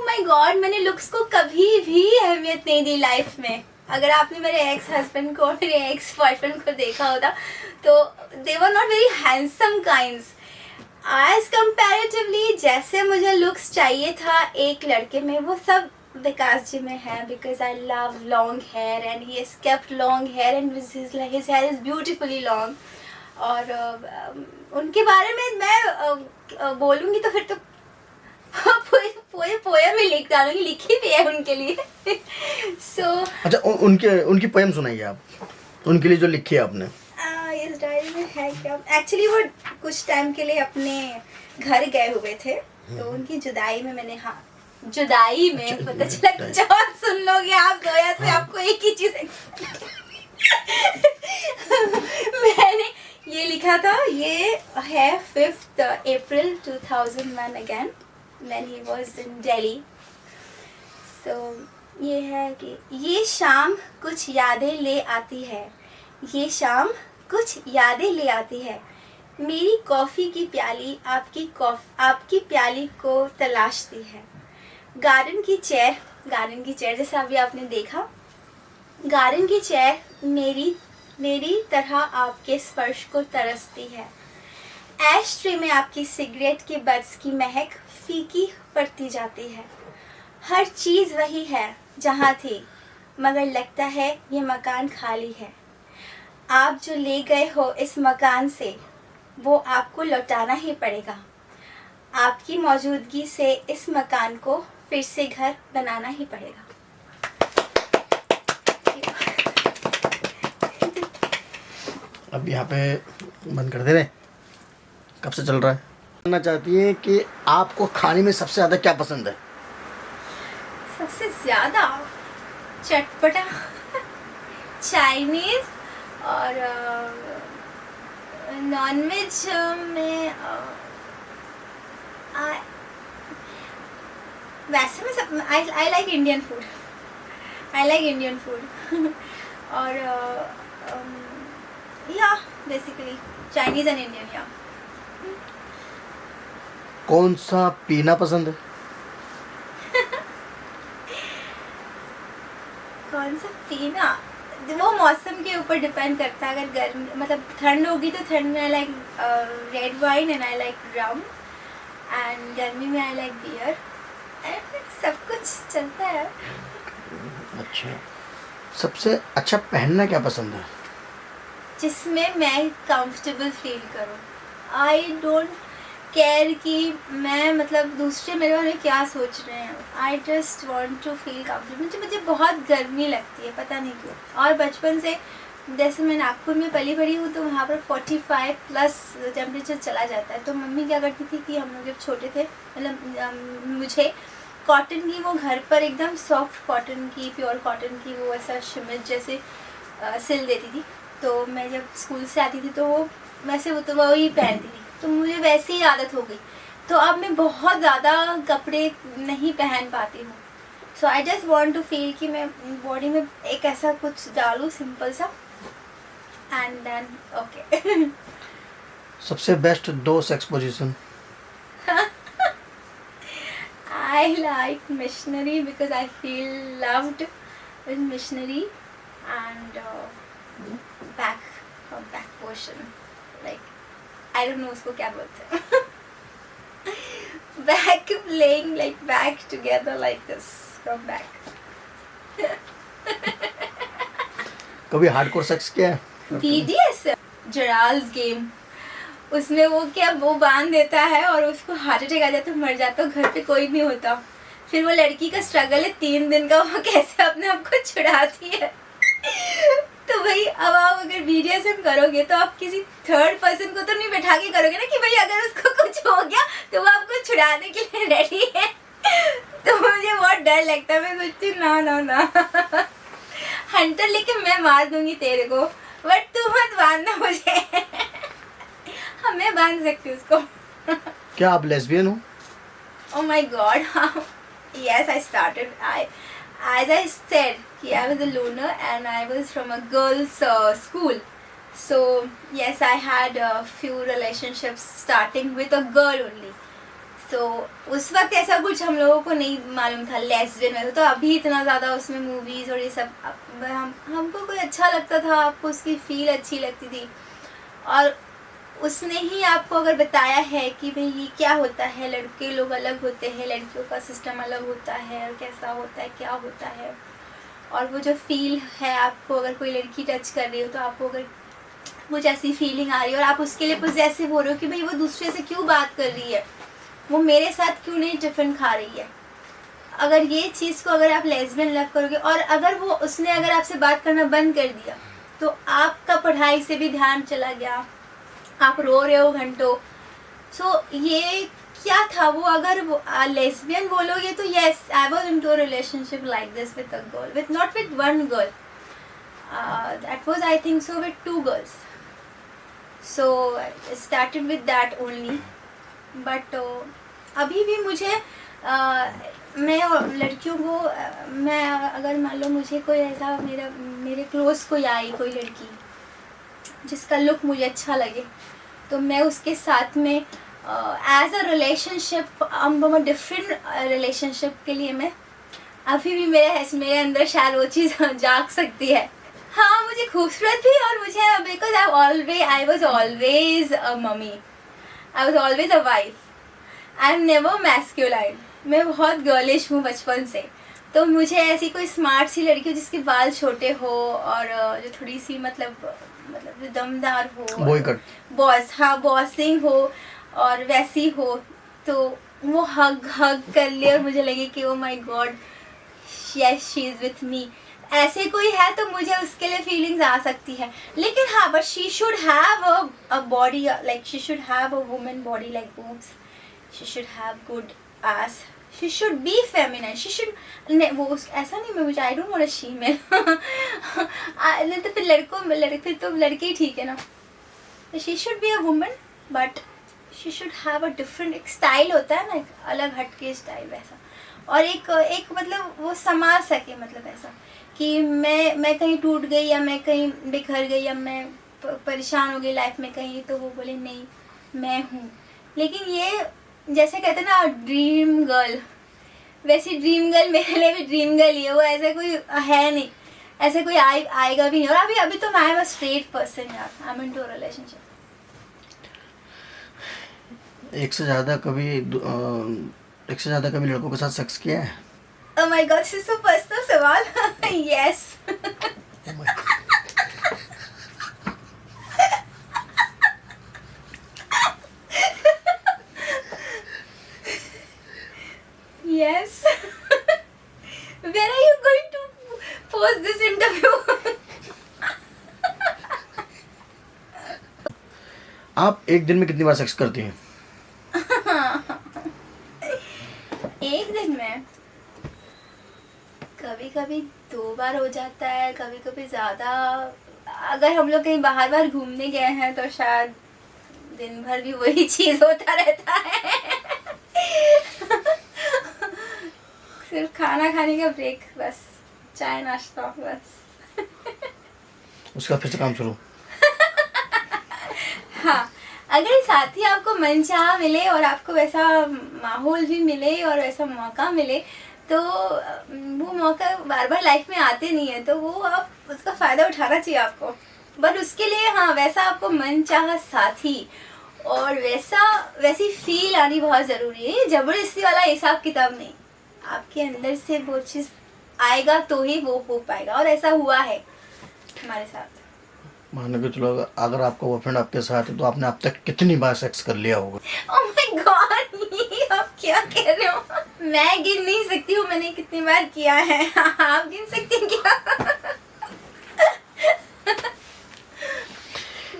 B: माय गॉड, मैंने लुक्स को कभी भी अहमियत नहीं दी लाइफ में। अगर आपने मेरे एक्स हस्बैंड को और मेरे एक्स बॉयफ्रेंड को देखा होता तो they were not very handsome kinds. As comparatively जैसे मुझे लुक्स चाहिए था एक लड़के में, वो सब विकास जी में है, because I love long hair and he has kept long hair and his hair is beautifully long. और उनके बारे में मैं बोलूँगी तो फिर तो पूरे पोएम में लिख डालूंगी, लिखी भी है उनके लिए।
C: अच्छा उनकी पोएम सुनाइए आप, उनके लिए जो लिखी है आपने।
B: इस डायरी में है क्या? एक्चुअली वो कुछ टाइम के लिए अपने घर गए हुए थे, तो उनकी जुदाई में मैंने, हाँ जुदाई में पता चला कुछ और सुन लोगे आप जोया से। आपको एक ही चीज मैंने ये लिखा था, ये है 5th April 2001 again when he was in Delhi. So ये है कि ये शाम कुछ यादें ले आती है, ये शाम कुछ यादें ले आती है, मेरी कॉफ़ी की प्याली आपकी प्याली को तलाशती है। गार्डन की चेयर जैसा अभी आपने देखा, गार्डन की चेयर मेरी तरह आपके स्पर्श को तरसती है। ऐश ट्रे में आपकी सिगरेट के बड्स की महक फीकी पड़ती जाती है। हर चीज़ वही है जहाँ थी, मगर लगता है ये मकान खाली है। आप जो ले गए हो इस मकान से, वो आपको लौटाना ही पड़ेगा। आपकी मौजूदगी से इस मकान को फिर से घर बनाना ही पड़ेगा।
C: अब यहाँ पे बंद कर दे रहे, कब से चल रहा है? जानना चाहती है कि आपको खाने में सबसे ज़्यादा क्या पसंद है?
B: सबसे ज़्यादा चटपटा, चाइनीज़, और नॉनवेज में वैसे में सब आई लाइक इंडियन फूड। और या बेसिकली चाइनीज़ एंड इंडियन। या
C: कौन सा पीना पसंद है?
B: कौन सा पीना, वो मौसम के ऊपर डिपेंड करता है। अगर गर्मी मतलब ठंड होगी तो ठंड में I like red wine and I like rum, and गर्मी में आई लाइक बियर, सब कुछ चलता है।
C: अच्छा, सबसे अच्छा पहनना क्या पसंद है?
B: जिसमें मैं कंफर्टेबल फील करूँ। आई डोंट केयर कि मैं मतलब दूसरे मेरे बारे में क्या सोच रहे हैं। I just want to feel comfortable. मुझे बहुत गर्मी लगती है, पता नहीं क्यों। और बचपन से, जैसे मैं नागपुर में पली बड़ी हूँ, तो वहाँ पर 45+ टेम्परेचर चला जाता है। तो मम्मी क्या करती थी कि हम लोग जब छोटे थे, मतलब मुझे कॉटन की, वो घर पर एकदम सॉफ्ट कॉटन की, प्योर कॉटन की, वो ऐसा शिमिज जैसे सिल देती थी। तो मैं जब स्कूल से आती थी तो वैसे वो तो वही पहनती थी, तो मुझे वैसे ही आदत हो गई। तो अब मैं बहुत ज़्यादा कपड़े नहीं पहन पाती हूँ। So I just want to feel कि मैं बॉडी में एक ऐसा कुछ डालूँ सिंपल सा, एंड देन ओके।
C: सबसे best 2 sex position?
B: I like missionary because I feel loved with missionary, and back portion, like I don't know उसको क्या बोलते हैं। back laying like back together like this from back।
C: कभी हार्डकोर सेक्स किया है?
B: BDS जराल्स गेम, उसमें वो क्या वो बांध देता है और उसको हार्ट अटैक आ जाता है, मर जाता है, घर पे कोई नहीं होता। फिर वो लड़की का स्ट्रगल है 3 दिन का, वो कैसे अपने आप को छुड़ाती है। तो भाई अब आप अगर BDSM करोगे तो आप किसी थर्ड पर्सन को तो नहीं बैठा के करोगे ना कि भाई अगर उसको कुछ हो गया तो वो आपको छुड़ाने के लिए रेडी है। तो मुझे बहुत डर लगता है, मैं सोचती हूँ ना ना ना हंटर लेके मैं मार दूंगी तेरे को, बट तू मत बांधना मुझे। हाँ मैं बांध सकती हूँ उसको।
C: क्या आप लेस्बियन हो?
B: Oh my God, yes, I started. As I said, I was a loner and I was from a girls' school. So yes, I had a few relationships starting with a girl only. So उस वक्त ऐसा कुछ हम लोगों को नहीं मालूम था लेस्बियन में, तो अभी इतना ज़्यादा उसमें मूवीज़ और ये सब हमको कोई अच्छा लगता था, आपको उसकी फील अच्छी लगती थी, और उसने ही आपको अगर बताया है कि भाई ये क्या होता है, लड़के लोग अलग होते हैं, लड़कियों का सिस्टम अलग होता है, और कैसा होता है, क्या होता है, और वो जो फील है आपको अगर कोई लड़की टच कर रही हो तो आपको अगर कुछ ऐसी फीलिंग आ रही है और आप उसके लिए पॉजेसिव हो रहे हो कि भाई वो दूसरे से क्यों बात कर रही है, वो मेरे साथ क्यों नहीं टिफ़िन खा रही है। अगर ये चीज़ को अगर आप लेस्बियन लव करोगे और अगर वो उसने अगर आपसे बात करना बंद कर दिया तो आपका पढ़ाई से भी ध्यान चला गया, आप रो रहे हो घंटों। सो ये क्या था, वो अगर वो लेस्बियन बोलोगे तो yes I was in two relationship like this with a girl, with not with one girl, that was I think so with 2 girls. So started with that only, but अभी भी मुझे मैं लड़कियों को मैं अगर मान लो मुझे कोई ऐसा मेरे क्लोज कोई आई कोई लड़की जिसका लुक मुझे अच्छा लगे तो मैं उसके साथ में as a relationship different relationship के लिए मैं अभी भी मेरे अंदर शायद वो चीज़ जाग सकती है। हाँ मुझे खूबसूरत भी, और मुझे because I was always a mummy, I was always a wife, I am never masculine, मैं बहुत गर्लिश हूँ बचपन से। तो मुझे ऐसी कोई स्मार्ट सी लड़की हो जिसके बाल छोटे हो और जो थोड़ी सी मतलब दमदार हो, बॉसिंग हो और वैसी हो, तो वो हग कर ले और मुझे लगे कि oh my God yes she is with me, ऐसे कोई है तो मुझे उसके लिए फीलिंग्स आ सकती है। लेकिन हाँ but she should have a body like she should have a woman body like boobs, she should have good ass, she should be feminine, she should वो ऐसा नहीं मैं मुझे I don't want a she-male नहीं तो फिर तो लड़के ही ठीक है ना। she should be a woman but she should have a different एक स्टाइल होता है ना, एक अलग हटके स्टाइल वैसा, और एक मतलब वो संभाल सके, मतलब ऐसा कि मैं कहीं टूट गई या मैं कहीं बिखर गई या मैं परेशान हो गई लाइफ में कहीं, तो वो बोले नहीं मैं हूँ। लेकिन ये जैसे कहते हैं ना ड्रीम गर्ल, वैसी ड्रीम गर्ल मेरे लिए भी ड्रीम गर्ल ही है, वो ऐसा कोई है नहीं, ऐसे कोई आएगा भी नहीं। और अभी तो मैं एम अ स्ट्रेट पर्सन यार, I am into a relationship.
C: एक से ज़्यादा कभी लड़कों के साथ सेक्स किया है?
B: Oh my god this is so personal सवाल। Yes Yes. When are you going to post this interview?
C: आप एक दिन में कितनी बार सेक्स करती हैं?
B: एक दिन में कभी कभी 2 बार हो जाता है, कभी कभी ज़्यादा अगर हम लोग कहीं बाहर बाहर घूमने गए हैं तो शायद दिन भर भी वही चीज़ होता रहता है। सिर्फ खाना खाने का ब्रेक, बस चाय नाश्ता बस।
C: उसका फिर से काम शुरू।
B: हाँ, अगर साथ ही आपको मनचाहा मिले और आपको वैसा माहौल भी मिले और वैसा मौका मिले तो वो मौका बार बार लाइफ में आते नहीं है, तो वो आप उसका फ़ायदा उठाना चाहिए आपको। बट उसके लिए हाँ, वैसा आपको मनचाहा साथी और वैसी फील आनी बहुत ज़रूरी है। जबरदस्ती वाला हिसाब किताब नहीं, आपके अंदर से वो चीज़ आएगा तो ही वो हो पाएगा, और ऐसा हुआ है हमारे साथ।
C: मान के चलो अगर आपका बॉयफ्रेंड आपके साथ है तो आपने अब तक कितनी बार सेक्स कर लिया होगा?
B: ओह माय गॉड, ये आप क्या कह रहे हो? मैं गिन नहीं सकती हूँ मैंने कितनी बार किया है। आप गिन सकती हैं क्या?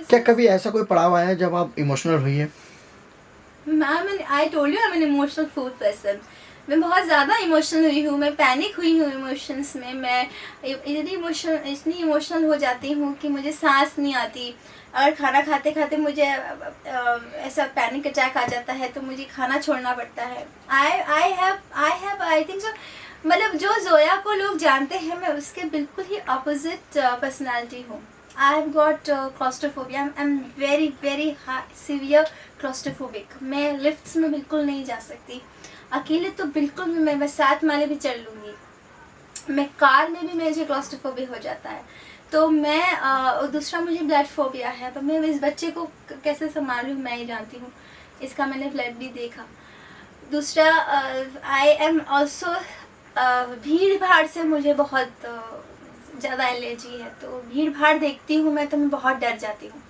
C: क्या कभी ऐसा कोई पड़ाव आया है जब आप इमोशनल हुई है?
B: I told you I am an emotional food person. मैं बहुत ज़्यादा इमोशनल हुई हूँ, मैं पैनिक हुई हूँ इमोशंस में। मैं इतनी इमोशनल हो जाती हूँ कि मुझे सांस नहीं आती। अगर खाना खाते खाते मुझे ऐसा पैनिक अटैक आ जाता है तो मुझे खाना छोड़ना पड़ता है। आई थिंक सो, मतलब जो जोया को लोग जानते हैं मैं उसके बिल्कुल ही अपोजिट पर्सनैलिटी हूँ। I have got claustrophobia, I am very severe claustrophobic. मैं लिफ्ट्स में बिल्कुल नहीं जा सकती, अकेले तो बिल्कुल भी। मैं 7 माले भी चढ़ लूँगी, मैं कार में भी मुझे क्लॉस्ट्रोफोबिया हो जाता है। तो मैं दूसरा मुझे ब्लड फोबिया है, पर मैं इस बच्चे को कैसे संभालूँ मैं ही जानती हूँ। इसका मैंने ब्लड भी देखा। दूसरा आई एम ऑल्सो भीड़ भाड़ से मुझे बहुत ज़्यादा एलर्जी है। तो भीड़ भाड़ देखती हूँ मैं तो मैं बहुत डर जाती हूँ।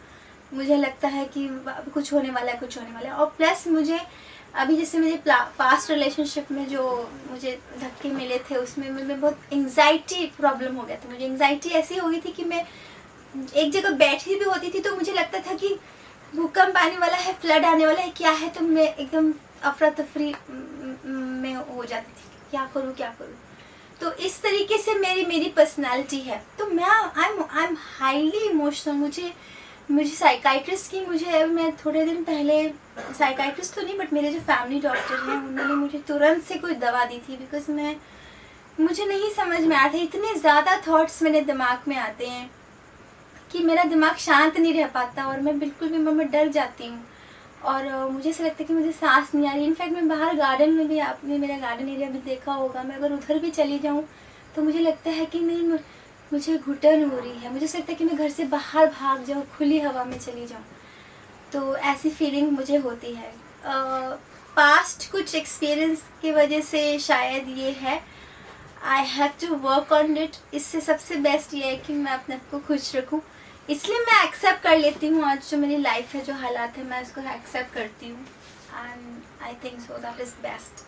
B: मुझे लगता है कि कुछ होने वाला है। और प्लस मुझे अभी जैसे मेरे पास्ट रिलेशनशिप में जो मुझे धक्के मिले थे उसमें मैं बहुत एंग्जाइटी प्रॉब्लम हो गया था। मुझे एंग्जाइटी ऐसी हो गई थी कि मैं एक जगह बैठी भी होती थी तो मुझे लगता था कि भूकंप आने वाला है, फ्लड आने वाला है, क्या है। तो मैं एकदम अफरा तफरी में हो जाती थी, क्या करूँ। तो इस तरीके से मेरी पर्सनैलिटी है। तो आई एम हाईली इमोशनल। मुझे साइकाइट्रिस्ट की मैं थोड़े दिन पहले, साइकाइट्रिस्ट तो नहीं बट मेरे जो फैमिली डॉक्टर हैं उन्होंने मुझे तुरंत से कोई दवा दी थी। बिकॉज मुझे नहीं समझ में आया था, इतने ज़्यादा थॉट्स मेरे दिमाग में आते हैं कि मेरा दिमाग शांत नहीं रह पाता और मैं बिल्कुल भी मैं डर जाती हूँ। और मुझे ऐसा लगता है कि मुझे सांस नहीं आ रही। इनफैक्ट मैं बाहर गार्डन में भी, आपने मेरा गार्डन एरिया भी देखा होगा, मैं अगर उधर भी चली जाऊँ तो मुझे लगता है कि नहीं, मुझे घुटन हो रही है। मुझे ऐसा लगता है कि मैं घर से बाहर भाग जाऊँ, खुली हवा में चली जाऊँ। तो ऐसी फीलिंग मुझे होती है। पास्ट कुछ एक्सपीरियंस की वजह से शायद ये है। I have to work on it. इससे सबसे बेस्ट ये है कि मैं अपने आप को खुश रखूँ, इसलिए मैं एक्सेप्ट कर लेती हूँ। आज जो मेरी लाइफ है, जो हालात है, मैं उसको एक्सेप्ट करती हूँ। And I think so that is best.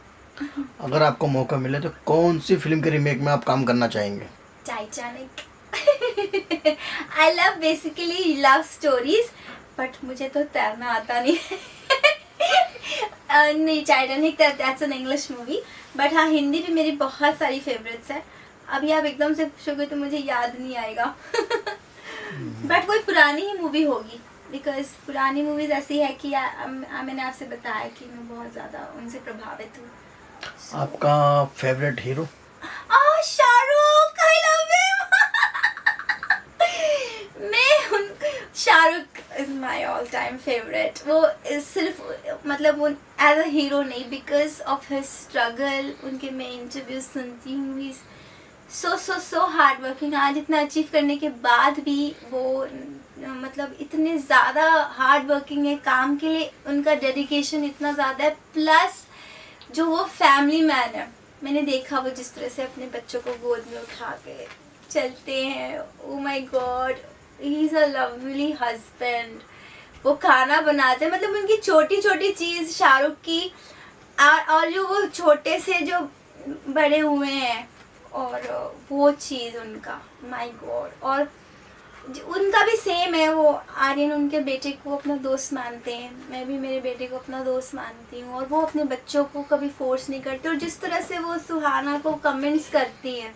C: अगर आपको मौका मिले तो कौन सी फिल्म के रीमेक में आप काम करना चाहेंगे?
B: Titanic. I love basically love stories, but मुझे तो तैरना आता नहीं। नहीं, Titanic that's an English movie, but हाँ हिंदी भी मेरी बहुत सारी फेवरेट्स है। अभी आप एकदम से पूछोगे तो मुझे याद नहीं आएगा। बट कोई पुरानी ही मूवी होगी, बिकॉज पुरानी मूवीज ऐसी है कि मैंने आपसे बताया कि मैं बहुत ज़्यादा उनसे प्रभावित हूँ।
C: आपका favourite hero?
B: Shahrukh, I love him. Shahrukh is my all time favourite. वो सिर्फ मतलब वो एज अ हीरो नहीं, बिकॉज ऑफ हिज स्ट्रगल। उनके मैं इंटरव्यूज सुनती हूँ, सो हार्ड वर्किंग। आज इतना अचीव करने के बाद भी वो मतलब इतने ज़्यादा हार्ड वर्किंग है, काम के लिए उनका डेडिकेशन इतना ज़्यादा है। प्लस जो वो फैमिली मैन है, मैंने देखा वो जिस तरह से अपने बच्चों को गोद में उठा के चलते हैं। Oh my God, he is a lovely husband. वो खाना बनाते हैं, मतलब उनकी छोटी छोटी चीज़ शाहरुख की, और जो वो छोटे से जो बड़े हुए हैं, और वो चीज़ उनका, माय गॉड। और उनका भी सेम है। वो आर्यन उनके बेटे को अपना दोस्त मानते हैं, मैं भी मेरे बेटे को अपना दोस्त मानती हूँ। और वो अपने बच्चों को कभी फोर्स नहीं करते। और जिस तरह से वो सुहाना को कमेंट्स करती हैं,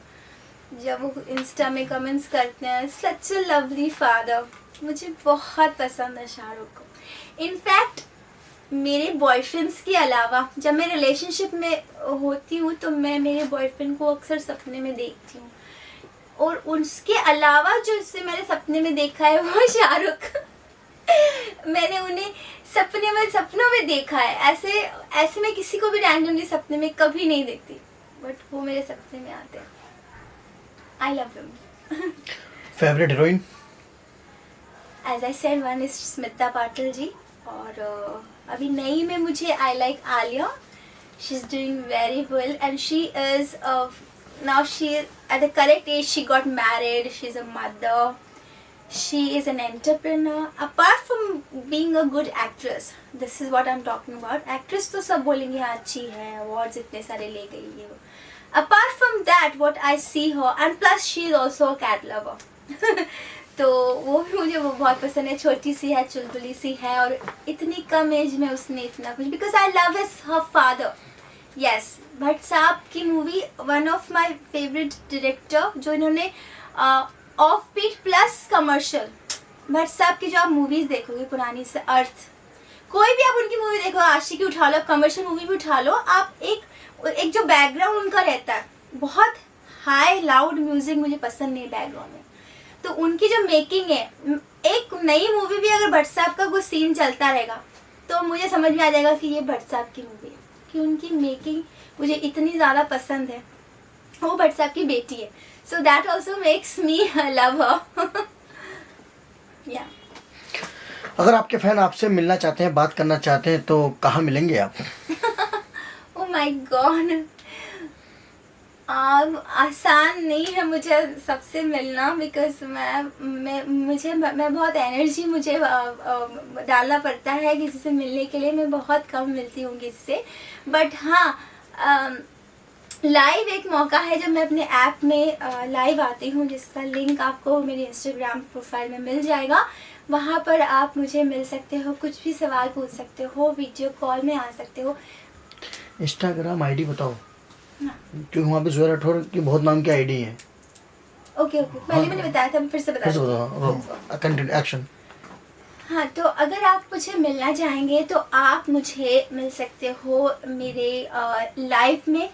B: जब वो इंस्टा में कमेंट्स करते हैं, सच अ लवली फादर, मुझे बहुत पसंद है शाहरुख को। इनफैक्ट मेरे बॉयफ्रेंड्स के अलावा जब मैं रिलेशनशिप में होती हूँ तो मैं मेरे बॉयफ्रेंड को अक्सर सपने में देखती हूँ, और उसके अलावा जो इससे मैंने सपने में देखा है वो शाहरुख। मैंने उन्हें सपनों में देखा है। ऐसे मैं किसी को भी रैंडमली सपने में कभी नहीं देखती, बट वो मेरे सपने में आते हैं। I love him.
C: Favourite heroine?
B: As I said, one is Smita Patil ji, और अभी नई में मुझे I like Alia. She is doing very well and she is now she at the correct age she got married, she's a mother, she is an entrepreneur. Apart from being a good actress, this is what I'm talking about. Actress तो सब बोलेंगे हाँ अच्छी है, awards इतने सारे ले गई है वो. Apart from that, what I see her, and plus she is also a cat lover. तो वो भी मुझे वो बहुत पसंद है। छोटी सी है, चुलबुली सी है, और इतनी कम एज में उसने इतना कुछ, because I love his her father. Yes, Bhatt साहब की movie one of my favourite director, जो इन्होंने off beat plus commercial, Bhatt साहब की जो आप मूवीज़ देखोगे पुरानी से अर्थ, कोई भी आप उनकी मूवी देखो, आशिकी उठा लो, कमर्शियल मूवी भी उठा लो, आप एक जो बैकग्राउंड उनका रहता है, बहुत हाई लाउड म्यूजिक मुझे पसंद नहीं बैकग्राउंड में, तो उनकी जो मेकिंग है, एक नई मूवी भी अगर भट्ट साहब का कोई सीन चलता रहेगा तो मुझे समझ में आ जाएगा कि ये भट्ट साहब की मूवी है, कि उनकी मेकिंग मुझे इतनी ज़्यादा पसंद है। वो भट्ट साहब की बेटी है, so that also makes me love हर। या
C: अगर आपके फैन आपसे मिलना चाहते हैं, बात करना चाहते हैं, तो कहाँ मिलेंगे आप?
B: ओह माय गॉड, आसान नहीं है मुझे सबसे मिलना, बिकॉज मैं बहुत एनर्जी मुझे डालना पड़ता है किसी से मिलने के लिए। मैं बहुत कम मिलती हूँ किसी से, बट हाँ लाइव एक मौका है जब मैं अपने ऐप में लाइव आती हूँ, जिसका लिंक आपको मेरे इंस्टाग्राम प्रोफाइल में मिल जाएगा। वहाँ पर आप मुझे मिल सकते हो, कुछ भी सवाल पूछ सकते हो, वीडियो कॉल में आ सकते हो।
C: इंस्टाग्राम आईडी बताओ, क्योंकि वहाँ पे जोया राठौर की बहुत नाम की आईडी है।
B: ओके पहले मैंने बताया था, फिर से
C: बताओ। Content action.
B: हाँ, तो अगर आप मुझे मिलना चाहेंगे तो आप मुझे मिल सकते हो मेरे लाइव में,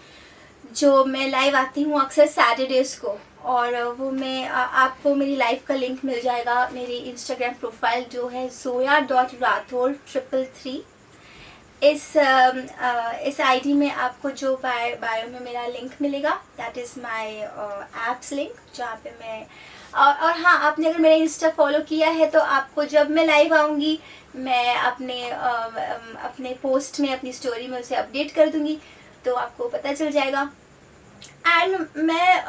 B: जो मैं लाइव आती हूँ अक्सर सैटरडेज़ को, और वो मैं आपको मेरी लाइव का लिंक मिल जाएगा मेरी इंस्टाग्राम प्रोफाइल जो है zoya.rathore333। इस आईडी में आपको जो बायो में मेरा लिंक मिलेगा, that is my apps link, जहाँ पे मैं और हाँ, आपने अगर मेरा इंस्टा फॉलो किया है तो आपको जब मैं लाइव आऊँगी मैं अपने पोस्ट में, अपनी स्टोरी में उसे अपडेट कर दूँगी, तो आपको पता चल जाएगा। एंड मैं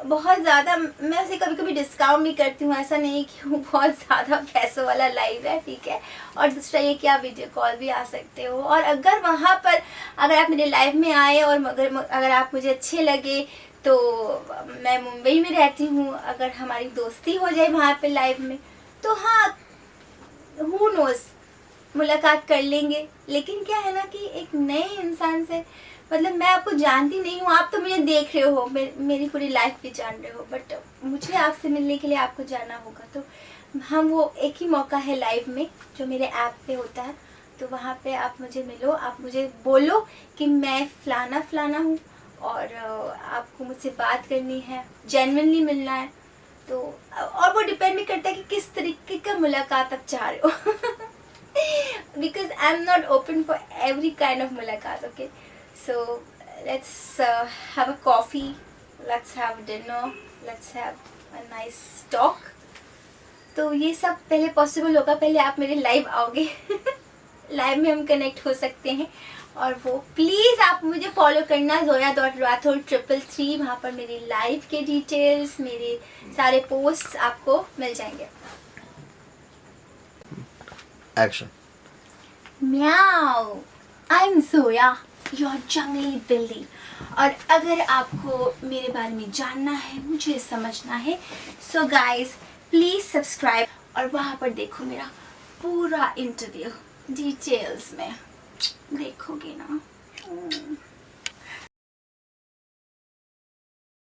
B: बहुत ज़्यादा, मैं उसे कभी कभी डिस्काउंट भी करती हूँ, ऐसा नहीं कि वो बहुत ज़्यादा पैसों वाला लाइव है, ठीक है। और दूसरा ये कि आप वीडियो कॉल भी आ सकते हो, और अगर वहाँ पर अगर आप मेरे लाइव में आए और अगर आप मुझे अच्छे लगे, तो मैं मुंबई में रहती हूँ, अगर हमारी दोस्ती हो जाए वहाँ पे लाइव में, तो हाँ, हु नोज़, मुलाकात कर लेंगे। लेकिन क्या है ना कि एक नए इंसान से, मतलब मैं आपको जानती नहीं हूँ, आप तो मुझे देख रहे हो, मेरी पूरी लाइफ भी जान रहे हो, बट मुझे आपसे मिलने के लिए आपको जाना होगा। तो हम वो एक ही मौका है लाइव में जो मेरे ऐप पे होता है, तो वहाँ पे आप मुझे मिलो, आप मुझे बोलो कि मैं फलाना हूँ और आपको मुझसे बात करनी है, जेन्युइनली मिलना है। तो और वो डिपेंड भी करता है कि किस तरीके का मुलाकात आप चाह रहे हो। Because I am not open for every kind of मुलाकात, okay. So let's have a coffee, let's have dinner, let's have a nice talk. तो ये सब पहले पॉसिबल होगा, पहले आप मेरे लाइव आओगे। लाइव में हम कनेक्ट हो सकते हैं, और वो प्लीज़ आप मुझे फॉलो करना, zoya.rathore333। वहाँ पर मेरी लाइव के डिटेल्स, मेरे सारे पोस्ट आपको मिल जाएंगे।
C: एक्शन।
B: म्याऊ, आई एम जोया, योर जंगली बिल्ली। और अगर आपको मेरे बारे में जानना है, मुझे समझना है, सो गाइज प्लीज़ सब्सक्राइब, और वहाँ पर देखो मेरा पूरा इंटरव्यू डिटेल्स में, देखोगे ना।